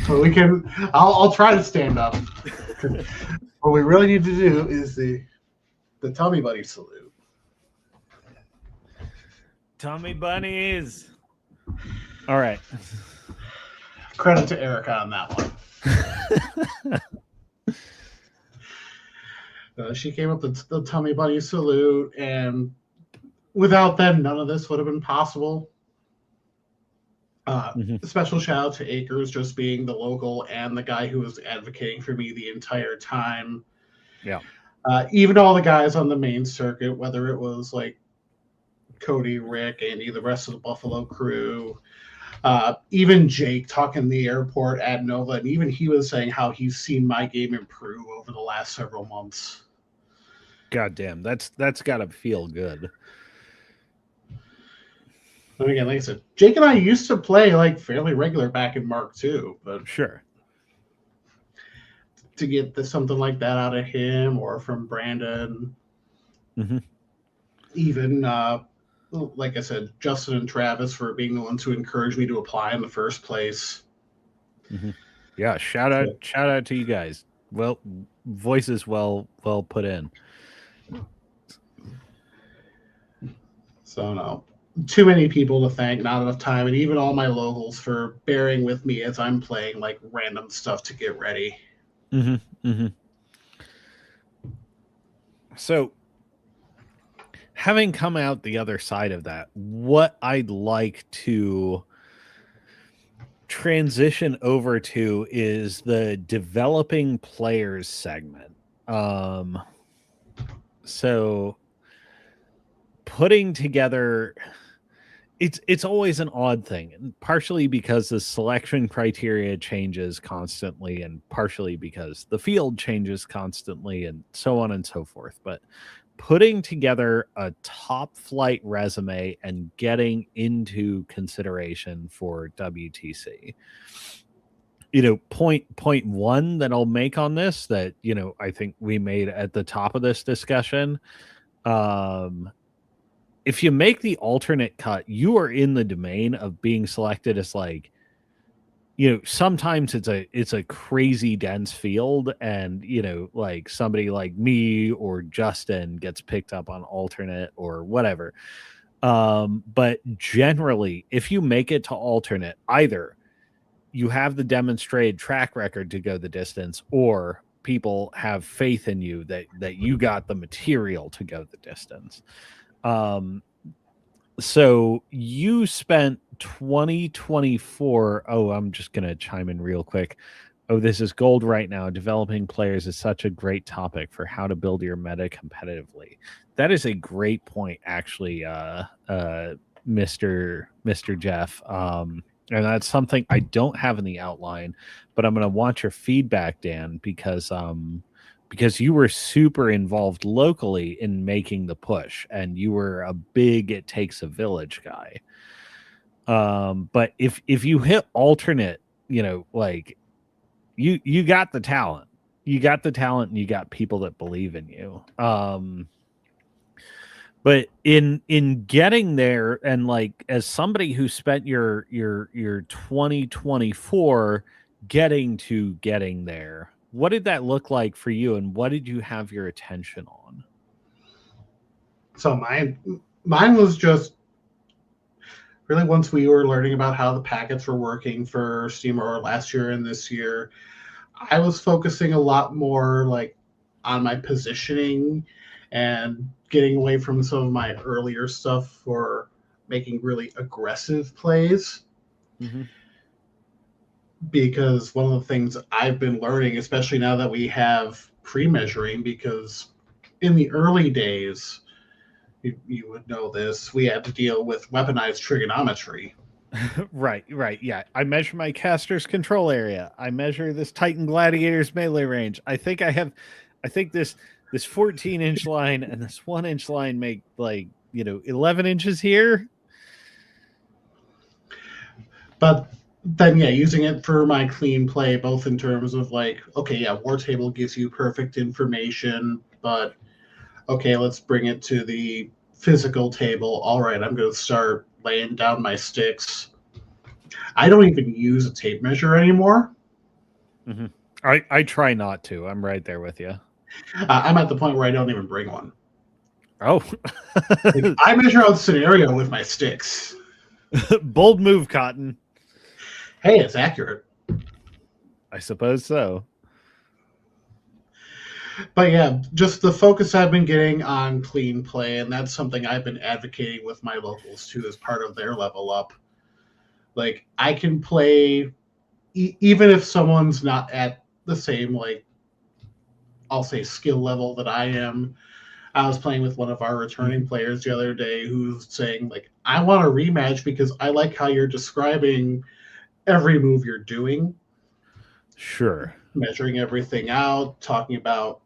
So we can. I'll try to stand up. What we really need to do is the Tummy Bunny salute. Tummy Bunnies. All right. Credit to Erica on that one. She came up with the Tummy Bunny salute, and without them, none of this would have been possible. Special shout out to Akers, just being the local and the guy who was advocating for me the entire time. Yeah. Even all the guys on the main circuit, whether it was like Cody, Rick, Andy, the rest of the Buffalo crew, even Jake talking in the airport at Nova, and even he was saying how he's seen my game improve over the last several months. God damn, that's gotta feel good. And again, like I said, Jake and I used to play like fairly regular back in Mark II, but Sure. to get something like that out of him or from Brandon, even like I said, Justin and Travis for being the ones who encouraged me to apply in the first place. Yeah, shout out to you guys. Well, voices well put in. So no, too many people to thank, not enough time, and even all my locals for bearing with me as I'm playing like random stuff to get ready. So, having come out the other side of that, what I'd like to transition over to is the developing players segment. Um, so putting together it's always an odd thing, and partially because the selection criteria changes constantly, and partially because the field changes constantly, and so on and so forth. But putting together a top flight resume and getting into consideration for WTC. Point one that I'll make on this that, I think we made at the top of this discussion. If you make the alternate cut, you are in the domain of being selected as like, sometimes it's a crazy dense field, and like somebody like me or Justin gets picked up on alternate or whatever. But generally, if you make it to alternate, either you have the demonstrated track record to go the distance, or people have faith in you that you got the material to go the distance. So you spent 2024. Oh, I'm just going to chime in real quick. Oh, this is gold right now. Developing players is such a great topic for how to build your meta competitively. That is a great point, actually, Mr. Jeff. And that's something I don't have in the outline, but I'm going to want your feedback, Dan, because you were super involved locally in making the push, and you were a big "it takes a village" guy. But if you hit alternate, like you got the talent, and you got people that believe in you. But in getting there, and like as somebody who spent your 2024 getting there, what did that look like for you, and what did you have your attention on? So mine was just really once we were learning about how the packets were working for SteamRoar last year and this year, I was focusing a lot more like on my positioning and getting away from some of my earlier stuff for making really aggressive plays. Mm-hmm. Because one of the things I've been learning, especially now that we have pre-measuring, because in the early days, you would know this, we had to deal with weaponized trigonometry. Right. Yeah. I measure my caster's control area. I measure this Titan Gladiator's melee range. I think this 14-inch line and this 1-inch line make like, 11 inches here. But then, yeah, using it for my clean play, both in terms of like, okay, yeah, War Table gives you perfect information, but okay, let's bring it to the physical table. All right, I'm going to start laying down my sticks. I don't even use a tape measure anymore. Mm-hmm. I try not to. I'm right there with you. I'm at the point where I don't even bring one. Oh, Like, I measure out the scenario with my sticks. Bold move, Cotton. Hey, it's accurate. I suppose so. But yeah, just the focus I've been getting on clean play, and that's something I've been advocating with my locals too as part of their level up. Like, I can play even if someone's not at the same, like, I'll say skill level that I am. I was playing with one of our returning players the other day who's saying, like, I want a rematch because I like how you're describing every move you're doing. Sure. Measuring everything out, talking about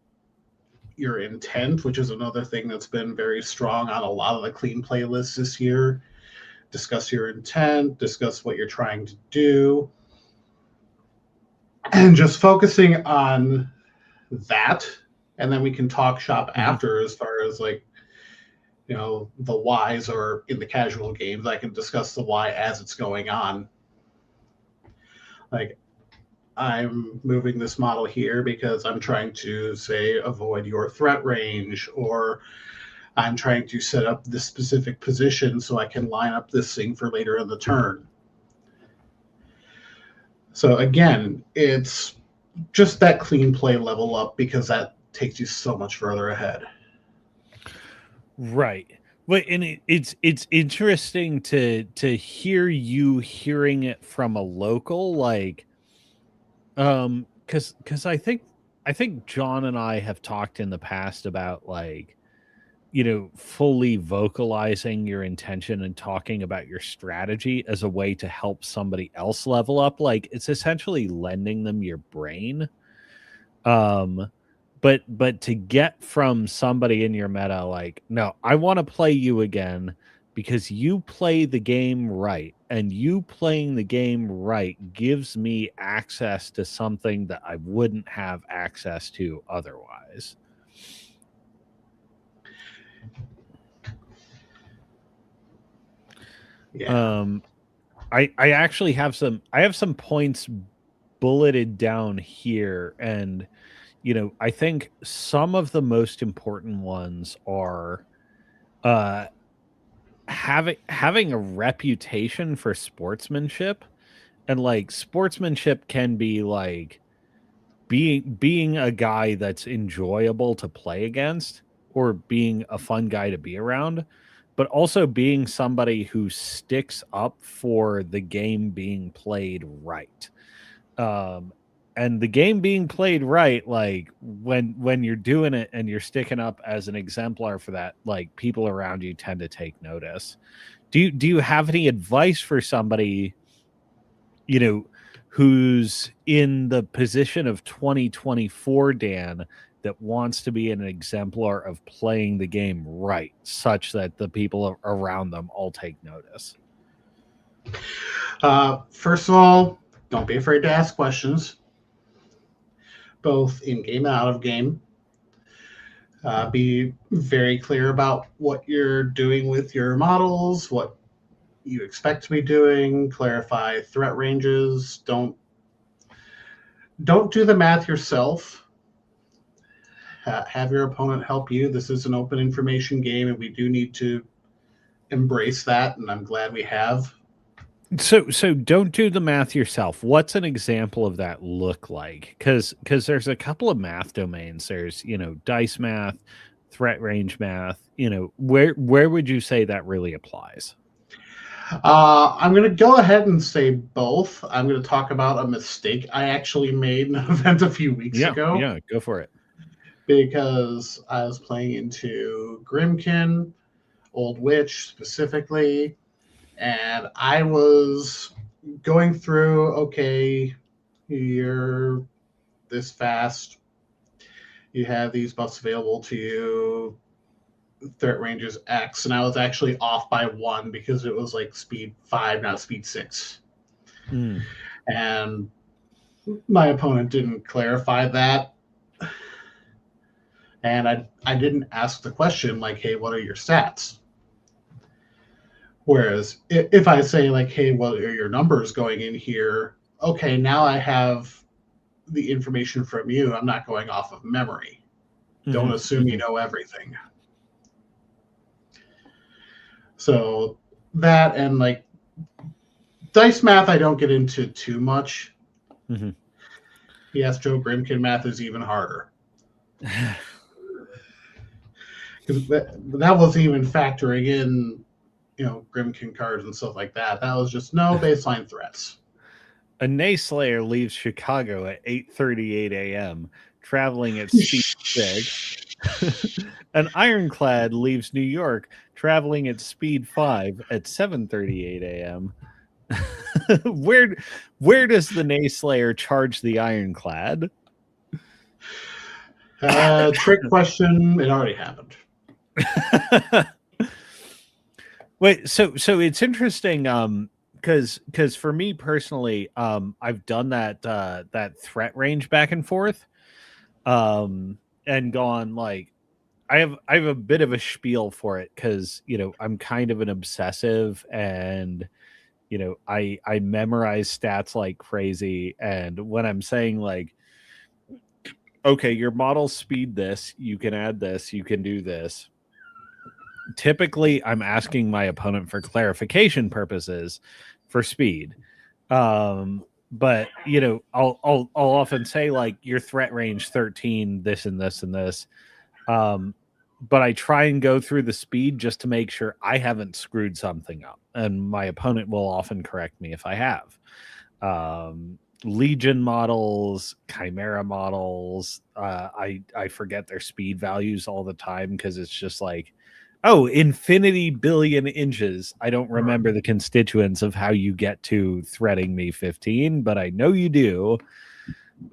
your intent, which is another thing that's been very strong on a lot of the clean playlists this year. Discuss your intent, discuss what you're trying to do, and just focusing on that. And then we can talk shop after as far as like, the whys, or in the casual games, I can discuss the why as it's going on. Like, I'm moving this model here because I'm trying to, say, avoid your threat range, or I'm trying to set up this specific position so I can line up this thing for later in the turn. So again, it's just that clean play level up because that takes you so much further ahead. Right. But and it's interesting to hear you hearing it from a local, like, because I think John and I have talked in the past about, like, fully vocalizing your intention and talking about your strategy as a way to help somebody else level up. Like, it's essentially lending them your brain. Um, but to get from somebody in your meta, like, no, I want to play you again because you play the game right, and you playing the game right gives me access to something that I wouldn't have access to otherwise. Yeah. Um, I actually have some points bulleted down here, and I think some of the most important ones are uh having a reputation for sportsmanship. And, like, sportsmanship can be like being a guy that's enjoyable to play against, or being a fun guy to be around, but also being somebody who sticks up for the game being played right. um and the game being played right, like, when you're doing it and you're sticking up as an exemplar for that, like, people around you tend to take notice. Do you have any advice for somebody, you know who's in the position of 2024 Dan, that wants to be an exemplar of playing the game right, such that the people around them all take notice? First of all, don't be afraid to ask questions, both in game and out of game. Be very clear about what you're doing with your models, what you expect to be doing. Clarify threat ranges. Don't do the math yourself. Have your opponent help you. This is an open information game, and we do need to embrace that. And I'm glad we have. So don't do the math yourself. What's an example of that look like? Because there's a couple of math domains. There's, dice math, threat range math. Where would you say that really applies? I'm going to go ahead and say both. I'm going to talk about a mistake I actually made in an event a few weeks Yeah, ago yeah, go for it. because I was playing into Grimkin, Old Witch specifically, and I was going through, okay, you're this fast, you have these buffs available to you, threat range is X, and I was actually off by one because it was like speed 5, not speed 6. Mm, And my opponent didn't clarify that. And I didn't ask the question, like, hey, what are your stats? Whereas if I say, like, hey, what are your numbers going in here? Okay, now I have the information from you. I'm not going off of memory. Don't mhm, assume you mhm, know everything. So that, and like dice math, I don't get into too much. mhm. Yes, Joe Grimkin math is even harder because that wasn't even factoring in, Grimkin cards and stuff like that. That was just no baseline threats. A Nayslayer leaves Chicago at 8:38 a.m., traveling at speed 6. An ironclad leaves New York, traveling at speed 5 at 7:38 a.m. where where does the Nayslayer charge the ironclad? Trick question. It already happened. Wait, so it's interesting, because for me personally, I've done that threat range back and forth, and gone, like, I have a bit of a spiel for it, because I'm kind of an obsessive, and I memorize stats like crazy. And when I'm saying, like, okay, your model speed this, you can add this, you can do this, typically I'm asking my opponent for clarification purposes for speed. But I'll often say, like, your threat range 13, this and this and this. but I try and go through the speed just to make sure I haven't screwed something up, and my opponent will often correct me if I have. Legion models, Chimera models, I forget their speed values all the time because it's just like, oh, infinity billion inches. I don't remember the constituents of how you get to threading me 15, but I know you do.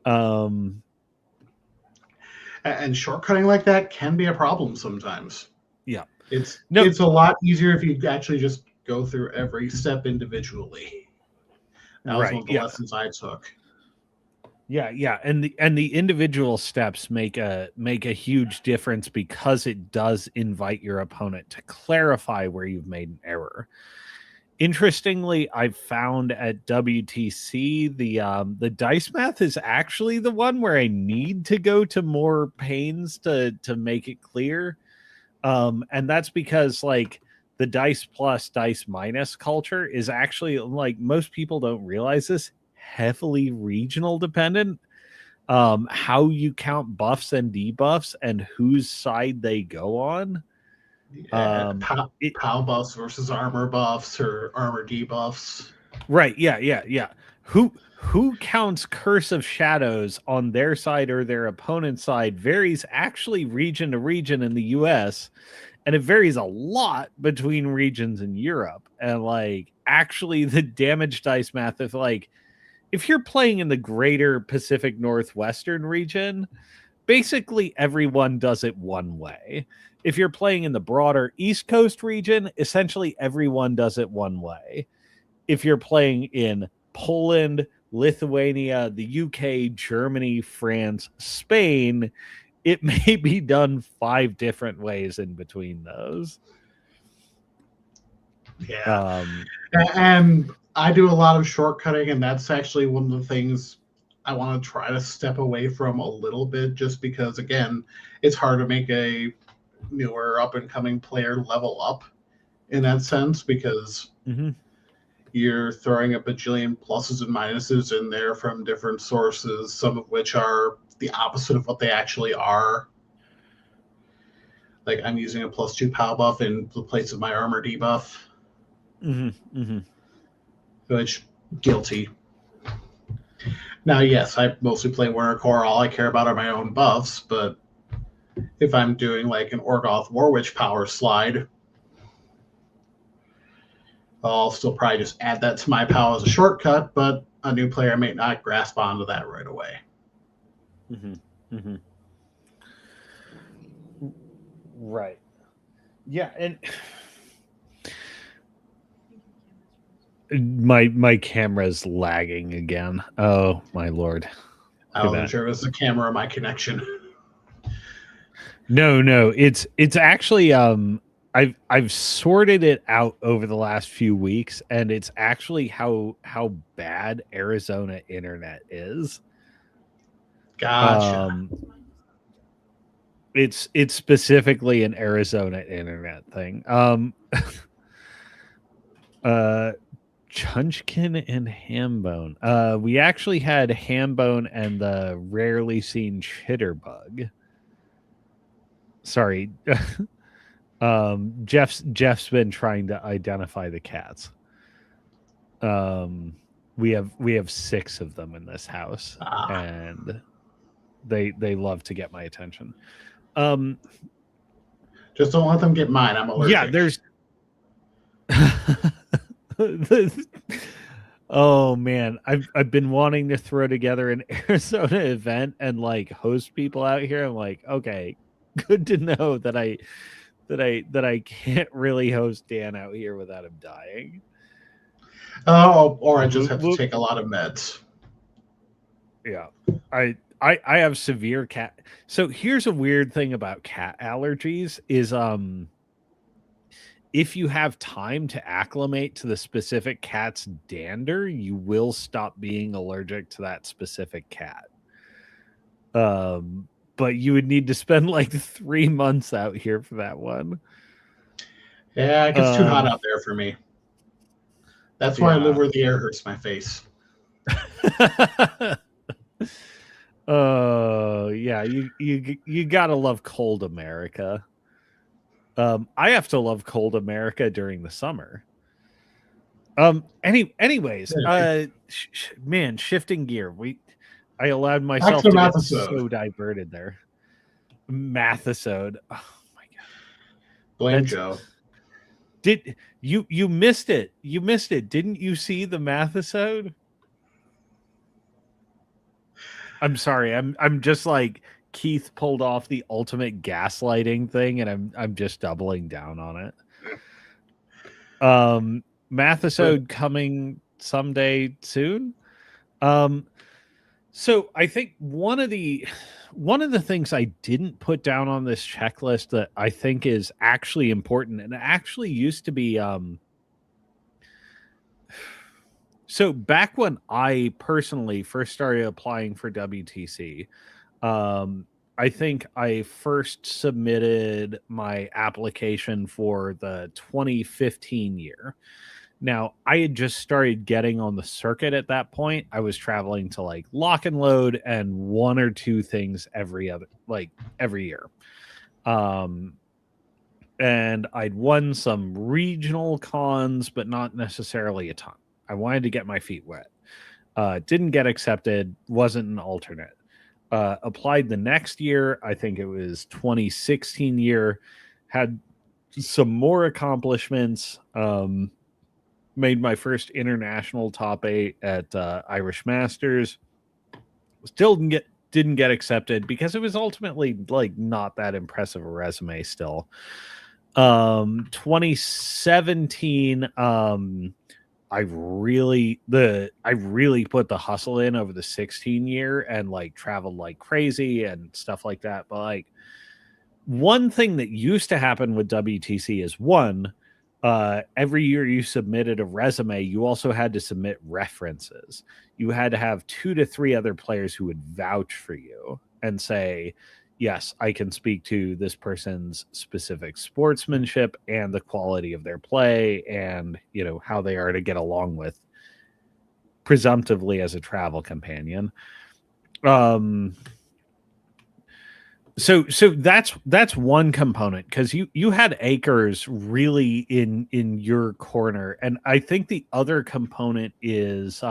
And shortcutting like that can be a problem sometimes. Yeah. It's No, it's a lot easier if you actually just go through every step individually. That was one right. of the Yeah. lessons I took. Yeah, and the individual steps make a huge difference because it does invite your opponent to clarify where you've made an error. Interestingly, I've found at WTC the dice math is actually the one where I need to go to more pains to make it clear. And that's because like the dice plus dice minus culture is actually, like, most people don't realize this, heavily regional dependent. How you count buffs and debuffs and whose side they go on. Yeah, It, POW buffs versus armor buffs or armor debuffs. right, yeah. Who counts Curse of Shadows on their side or their opponent's side varies actually region to region in the US, and it varies a lot between regions in Europe. And like actually the damage dice math, if you're playing in the greater Pacific Northwestern region, basically everyone does it one way. If you're playing in the broader East Coast region, essentially everyone does it one way. If you're playing in Poland, Lithuania, the UK, Germany, France, Spain, it may be done 5 different ways in between those. Yeah. And I do a lot of shortcutting, and that's actually one of the things I want to try to step away from a little bit, just because, again, it's hard to make a newer up and coming player level up in that sense because you're throwing a bajillion pluses and minuses in there from different sources, some of which are the opposite of what they actually are. Like I'm using a +2 POW buff in the place of my armor debuff. Which, guilty. Now, yes, I mostly play Winter Core. All I care about are my own buffs, but if I'm doing like an Orgoth Warwitch power slide, I'll still probably just add that to my POW as a shortcut, but a new player may not grasp onto that right away. Right. Yeah, and my camera's lagging again. Oh my lord. I wasn't sure if it was the camera or my connection. No, it's actually I've sorted it out over the last few weeks, and it's actually how bad Arizona internet is. Gotcha. It's specifically an Arizona internet thing. Chunchkin and Hambone. We actually had Hambone and the rarely seen Chitterbug. Sorry. Jeff's been trying to identify the cats. We have 6 of them in this house, and they love to get my attention. Just don't let them get mine. I'm allergic. Yeah, there's oh man, I've been wanting to throw together an Arizona event and like host people out here. I'm like, okay, good to know that I can't really host Dan out here without him dying. Oh, or I just have to take a lot of meds. Yeah. I have severe cat. So here's a weird thing about cat allergies is if you have time to acclimate to the specific cat's dander, you will stop being allergic to that specific cat. But you would need to spend like 3 months out here for that one. Yeah, it gets too hot out there for me. That's why I live where the air hurts my face. Oh, yeah, you gotta love cold America. I have to love cold America during the summer. Anyways, man, shifting gear. I allowed Back myself to the to get Mathesode. so diverted there. Mathesode. Oh my god. Blame That's Joe. did you missed it. You missed it. Didn't you see the Mathesode? I'm sorry. I'm just like Keith pulled off the ultimate gaslighting thing and I'm just doubling down on it. But Mathesode coming someday soon. Um so I think one of the things I didn't put down on this checklist that I think is actually important and it actually used to be so back when I personally first started applying for WTC, I think I first submitted my application for the 2015 year. Now, I had just started getting on the circuit at that point. I was traveling to like Lock and Load and one or two things every year. Um, and I'd won some regional cons, but not necessarily a ton. I wanted to get my feet wet. Didn't get accepted, wasn't an alternate. Applied the next year, I think it was 2016 year, had some more accomplishments. Made my first international top 8 at Irish Masters. Still didn't get accepted because it was ultimately like not that impressive a resume still. 2017 I really put the hustle in over the 16 year and like traveled like crazy and stuff like that. But like one thing that used to happen with WTC is every year you submitted a resume, you also had to submit references. You had to have 2 to 3 other players who would vouch for you and say, yes, I can speak to this person's specific sportsmanship and the quality of their play and, you know, how they are to get along with presumptively as a travel companion. So that's one component because you had Acres really in your corner, and I think the other component is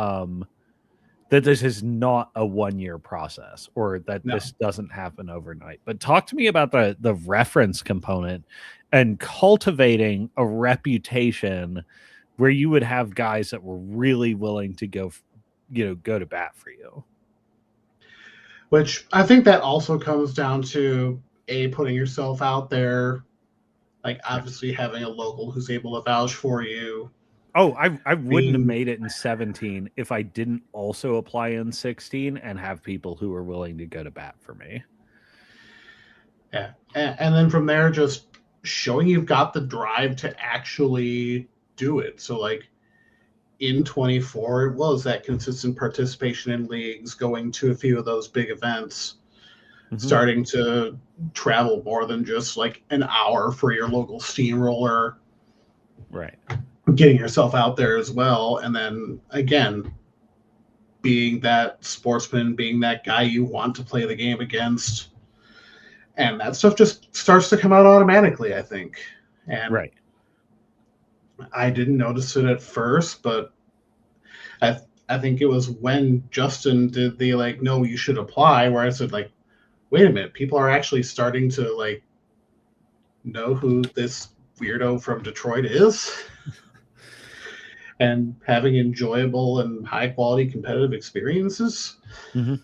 that this is not a 1-year process or that no. this doesn't happen overnight. But talk to me about the reference component and cultivating a reputation where you would have guys that were really willing to go to bat for you. Which I think that also comes down to putting yourself out there, like obviously having a local who's able to vouch for you. Oh, I wouldn't have Being made it in 17 if I didn't also apply in 16 and have people who were willing to go to bat for me. yeah, and then from there, just showing you've got the drive to actually do it. So like in 24, it was that consistent participation in leagues, going to a few of those big events, starting to travel more than just like an hour for your local steamroller. Right. Getting yourself out there as well. And then again, being that sportsman, being that guy you want to play the game against. And that stuff just starts to come out automatically, I think. And right. I didn't notice it at first, but I think it was when Justin did the like, no, you should apply, where I said like, wait a minute, people are actually starting to like know who this weirdo from Detroit is. And having enjoyable and high quality competitive experiences. Mm-hmm.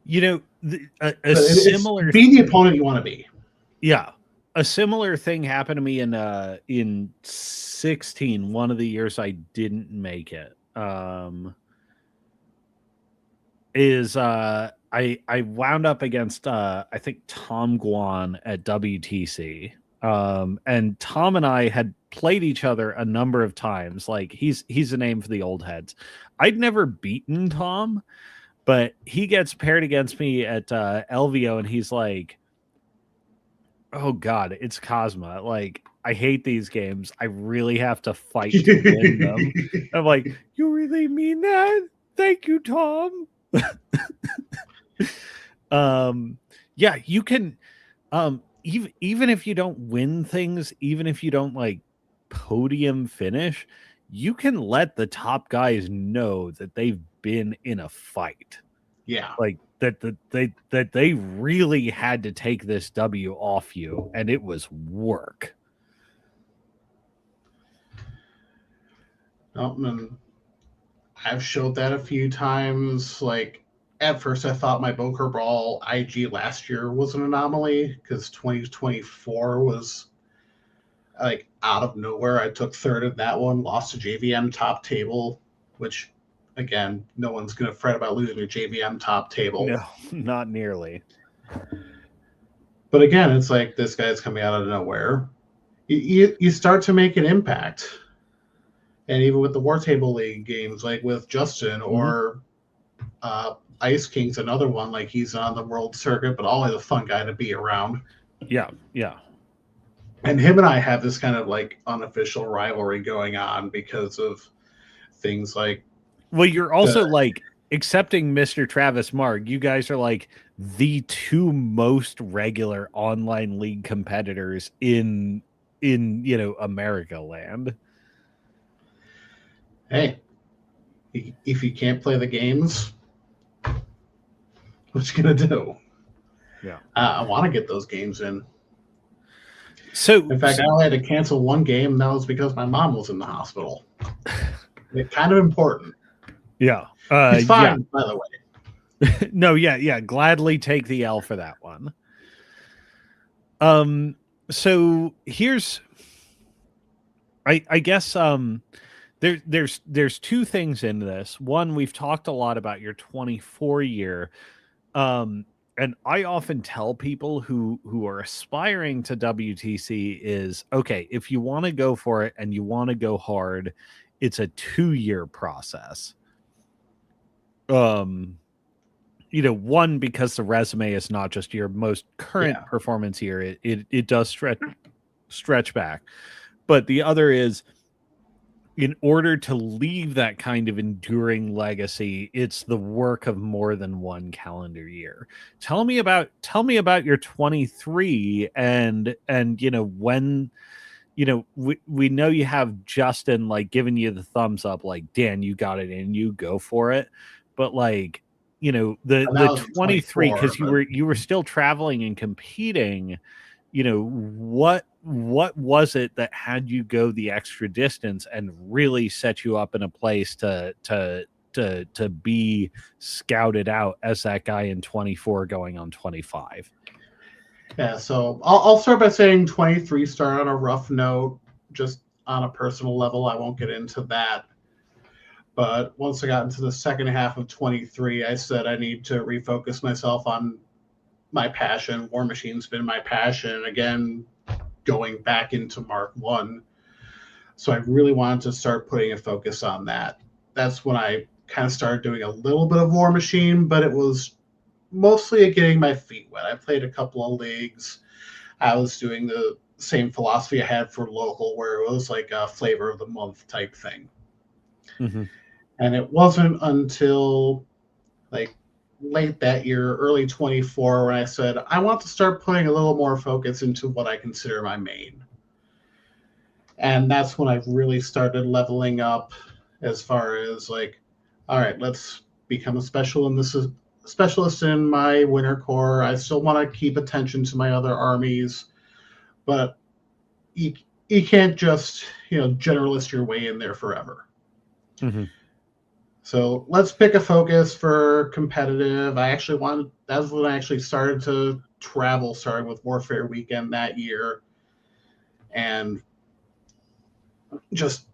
You know, it's be the opponent you want to be. Yeah, a similar thing happened to me in 16. One of the years I didn't make it. I wound up against I think Tom Guan at WTC. And Tom and I had played each other a number of times. Like he's a name for the old heads. I'd never beaten Tom, but he gets paired against me at LVO and he's like, oh God, it's Cosma. Like, I hate these games. I really have to fight to win them. I'm like, you really mean that? Thank you, Tom. Yeah, you can even if you don't win things, even if you don't like podium finish, you can let the top guys know that they've been in a fight. Yeah. Like that they really had to take this W off you, and it was work. And I've showed that a few times. Like at first, I thought my Boker Brawl IG last year was an anomaly because 2024 was like out of nowhere. I took third in that one, lost to JVM top table, which again, no one's gonna fret about losing to JVM top table. No, not nearly. But again, it's like this guy's coming out of nowhere. You start to make an impact. And even with the War Table League games, like with Justin or Ice King's another one, like he's on the world circuit, but always a fun guy to be around. Yeah, yeah. And him and I have this kind of like unofficial rivalry going on because of things like. Well, you're also like accepting Mr. Travis Mark. You guys are like the two most regular online league competitors in America land. Hey, if you can't play the games, what you gonna do? Yeah, I want to get those games in. So, in fact, I only had to cancel one game, and that was because my mom was in the hospital. It's kind of important. Yeah, it's fine, by the way. No, yeah. Gladly take the L for that one. So here's, I guess, there's two things in this. One, we've talked a lot about your 24 year, and I often tell people who are aspiring to WTC is, okay, if you want to go for it and you want to go hard, it's a 2-year process. One, because the resume is not just your most current performance year, it does stretch back. But the other is, in order to leave that kind of enduring legacy, it's the work of more than one calendar year. Tell me about your 23 and when we know you have Justin like giving you the thumbs up, like, Dan, you got it in, you go for it. But like, the 23, because you were still traveling and competing, what was it that had you go the extra distance and really set you up in a place to be scouted out as that guy in 24 going on 25? Yeah, so I'll start by saying 23 started on a rough note, just on a personal level. I won't get into that. But once I got into the second half of 23, I said I need to refocus myself on my passion. War Machine's been my passion. Again, going back into Mark 1. So I really wanted to start putting a focus on that. That's when I kind of started doing a little bit of War Machine, but it was mostly getting my feet wet. I played a couple of leagues. I was doing the same philosophy I had for local, where it was like a flavor of the month type thing. Mm-hmm. And it wasn't until like late that year, early 24, when I said, I want to start putting a little more focus into what I consider my main. And that's when I really started leveling up as far as like, all right, let's become a specialist in my Winter Corps. I still want to keep attention to my other armies, but you can't just, generalist your way in there forever. Mm-hmm. So let's pick a focus for competitive. That's when I actually started to travel, starting with Warfare Weekend that year, and just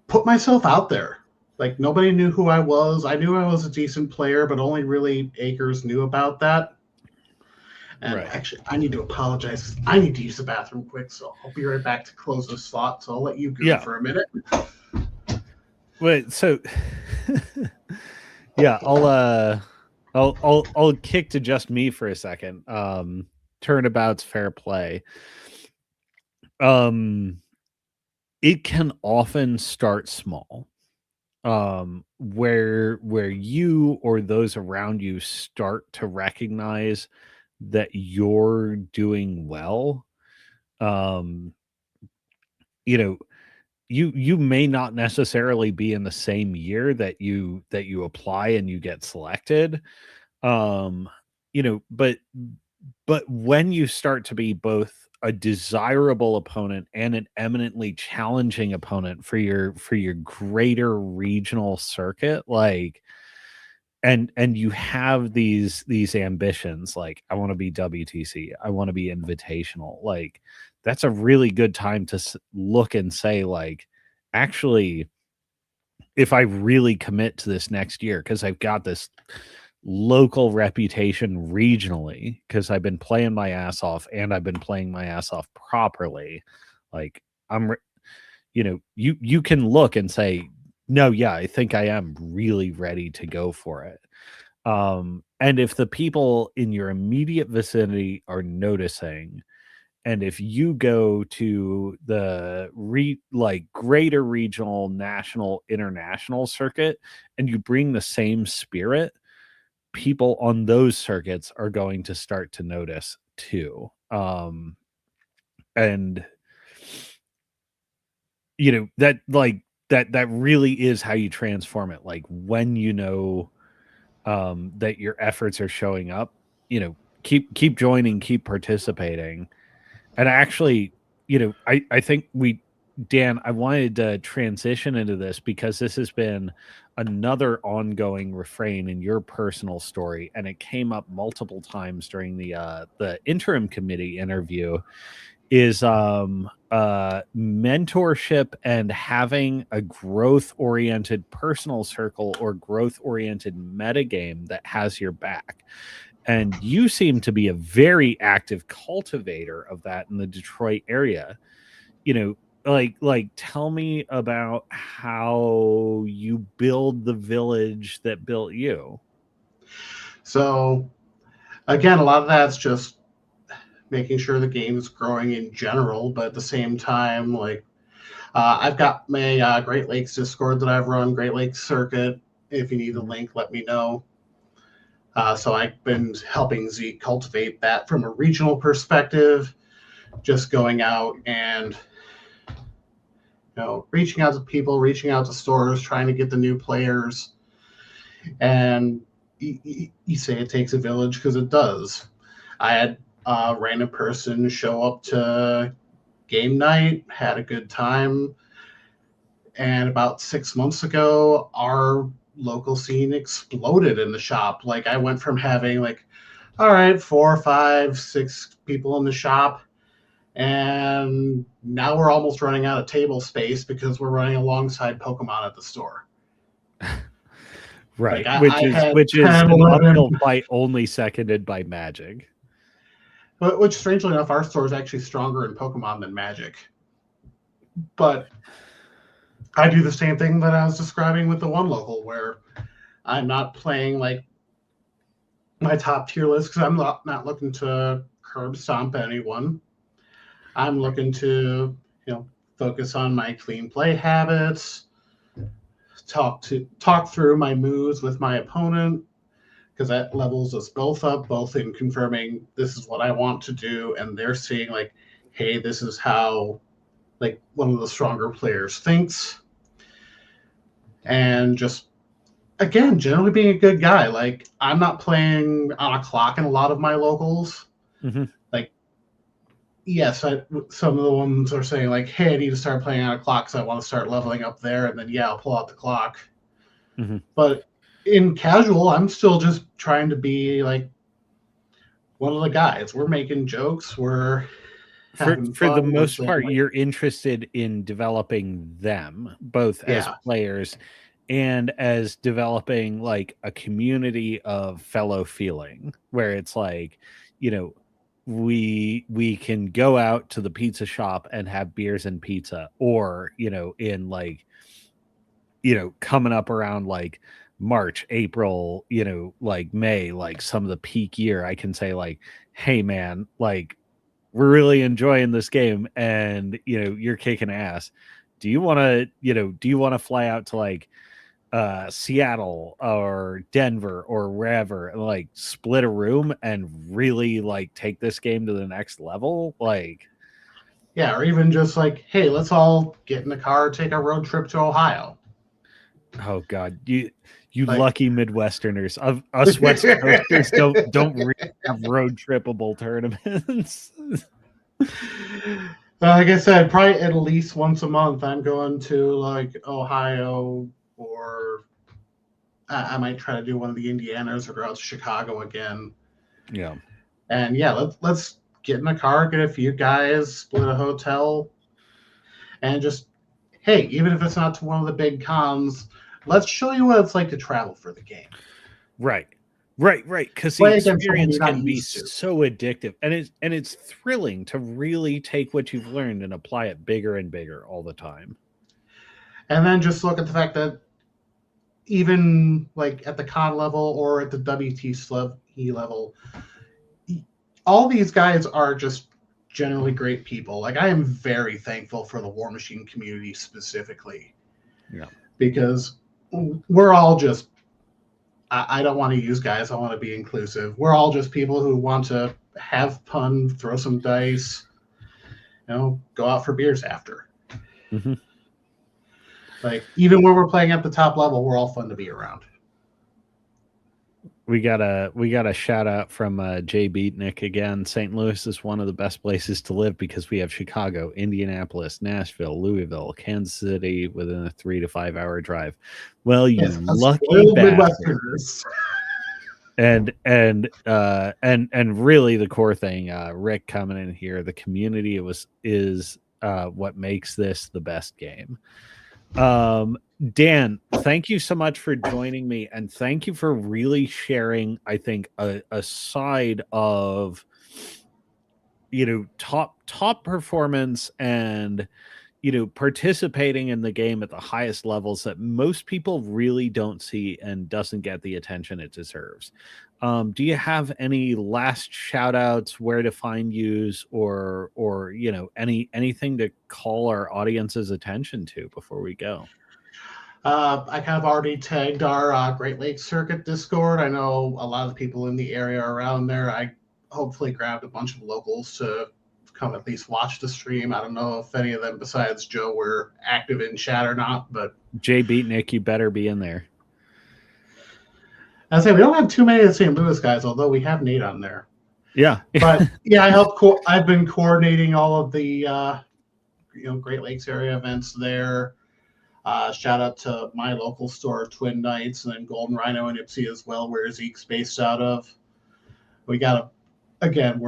put myself out there. Like, nobody knew who I was. I knew I was a decent player, but only really Acres knew about that. And Actually, I need to apologize. I need to use the bathroom quick, so I'll be right back to close this slot. So I'll let you go for a minute. Wait, so yeah, I'll kick to just me for a second. Turnabout's fair play. It can often start small. Where you or those around you start to recognize that you're doing well, um, you know, you may not necessarily be in the same year that you apply and you get selected. Um, but when you start to be both a desirable opponent and an eminently challenging opponent for your greater regional circuit, like, and you have these ambitions, like, I want to be WTC, I want to be invitational, like, that's a really good time to look and say, like, actually, if I really commit to this next year, because I've got this local reputation regionally, because I've been playing my ass off and I've been playing my ass off properly, like, you can look and say, no, yeah, I think I am really ready to go for it. And if the people in your immediate vicinity are noticing, and if you go to the like greater regional, national, international circuit, and you bring the same spirit, people on those circuits are going to start to notice too. And that, like, that really is how you transform it. Like, when that your efforts are showing up, keep joining, keep participating. And actually, I think Dan, I wanted to transition into this because this has been another ongoing refrain in your personal story, and it came up multiple times during the interim committee interview, is mentorship and having a growth oriented personal circle or growth oriented metagame that has your back. And you seem to be a very active cultivator of that in the Detroit area. Like, tell me about how you build the village that built you. So again, a lot of that's just making sure the game is growing in general, but at the same time, like, I've got my Great Lakes Discord that I've run, Great Lakes Circuit. If you need the link, let me know. So I've been helping Zeke cultivate that from a regional perspective, just going out and reaching out to people, reaching out to stores, trying to get the new players. And you say it takes a village because it does. I had a random person show up to game night, had a good time. And about 6 months ago, our local scene exploded in the shop. Like, I went from having, like, all right, 4, 5, 6 people in the shop, and now we're almost running out of table space because we're running alongside Pokemon at the store. Right, Like, I had which is 10, an 11, uphill fight, only seconded by Magic. which strangely enough, our store is actually stronger in Pokemon than Magic. But I do the same thing that I was describing with the one local, where I'm not playing like my top tier list because I'm not looking to curb stomp anyone. I'm looking to, focus on my clean play habits, talk through my moves with my opponent, because that levels us both up, both in confirming this is what I want to do, and they're seeing, like, hey, this is how, like, one of the stronger players thinks. And just, again, generally being a good guy. Like, I'm not playing on a clock in a lot of my locals. Mm-hmm. Like, yes, some of the ones are saying, like, hey, I need to start playing on a clock because I want to start leveling up there, and then, yeah, I'll pull out the clock. Mm-hmm. But in casual, I'm still just trying to be, like, one of the guys. We're making jokes. We're having For the fun. We're most saying, part, like, you're interested in developing them both as yeah, players and as developing, like, a community of fellow feeling, where it's like, we can go out to the pizza shop and have beers and pizza, or, in, like, coming up around, like, March, April, like May, like some of the peak year, I can say, like, hey man, like, we're really enjoying this game, and you're kicking ass. Do you want to fly out to, like, Seattle or Denver or wherever, and like split a room and really like take this game to the next level. Like, Yeah, or even just like, hey, let's all get in the car, take a road trip to Ohio. oh god, you Like, lucky Midwesterners. Of us West Coasters don't really have road trippable tournaments. like I said, probably at least once a month, I'm going to like Ohio, or I might try to do one of the Indianas or go out to Chicago again. Yeah. And yeah, let's get in the car, get a few guys, split a hotel, and just, hey, even if it's not to one of the big cons, let's show you what it's like to travel for the game. Right. Right. Because the Play against someone experience you're not can be used to. so addictive, and it's thrilling to really take what you've learned and apply it bigger and bigger all the time. And then just look at the fact that even like at the con level or at the WTC level, all these guys are just generally great people. Like, I am very thankful for the War Machine community specifically. Yeah. Because we're all just, I don't want to use guys, I want to be inclusive. We're all just people who want to have fun, throw some dice, go out for beers after. Mm-hmm. Like, even when we're playing at the top level, we're all fun to be around. We got a shout out from Jay Beatnick again. St. Louis is one of the best places to live because we have Chicago, Indianapolis, Nashville, Louisville, Kansas City within a 3 to 5 hour drive. Well, you Yes, lucky bastard. Midwesterners. And really the core thing, Rick coming in here, the community is what makes this the best game. Dan, thank you so much for joining me, and thank you for really sharing, I think, a side of top performance and participating in the game at the highest levels that most people really don't see and doesn't get the attention it deserves. Do you have any last shout outs, where to find yous, or anything to call our audience's attention to before we go? I kind of already tagged our Great Lakes Circuit Discord. I know a lot of the people in the area around there. I hopefully grabbed a bunch of locals to come at least watch the stream. I don't know if any of them besides Joe were active in chat or not, but Jay Beatnick, you better be in there. I say we don't have too many of the St. Louis guys, although we have Nate on there. Yeah, but yeah, I've been coordinating all of the Great Lakes area events there. Shout out to my local store, Twin Knights, and then Golden Rhino and Ipsy as well, where Zeke's based out of. We're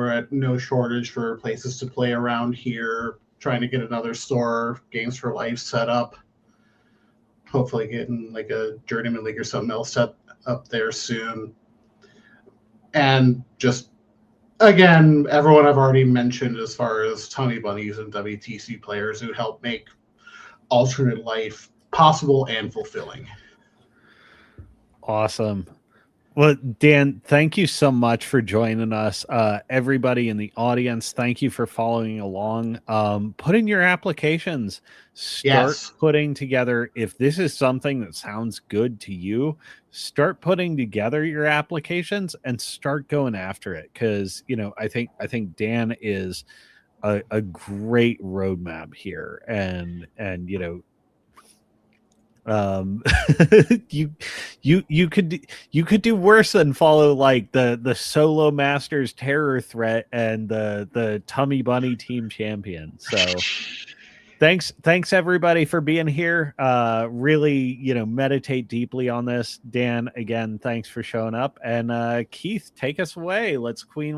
at no shortage for places to play around here, trying to get another store, Games for Life, set up. Hopefully getting like a Journeyman League or something else set up there soon. And just, again, everyone I've already mentioned as far as Tommy Bunnies and WTC players who help make Alternate Life possible and fulfilling. Awesome. Well, Dan, thank you so much for joining us. Everybody in the audience, thank you for following along. Put in your applications. Start putting together. If this is something that sounds good to you, start putting together your applications and start going after it. Because I think Dan is a great roadmap here, and you could do worse than follow like the solo masters terror threat and the Tummy Bunny team champion. So thanks everybody for being here. Really meditate deeply on this. Dan, again, thanks for showing up, and Keith, take us away. Let's Queen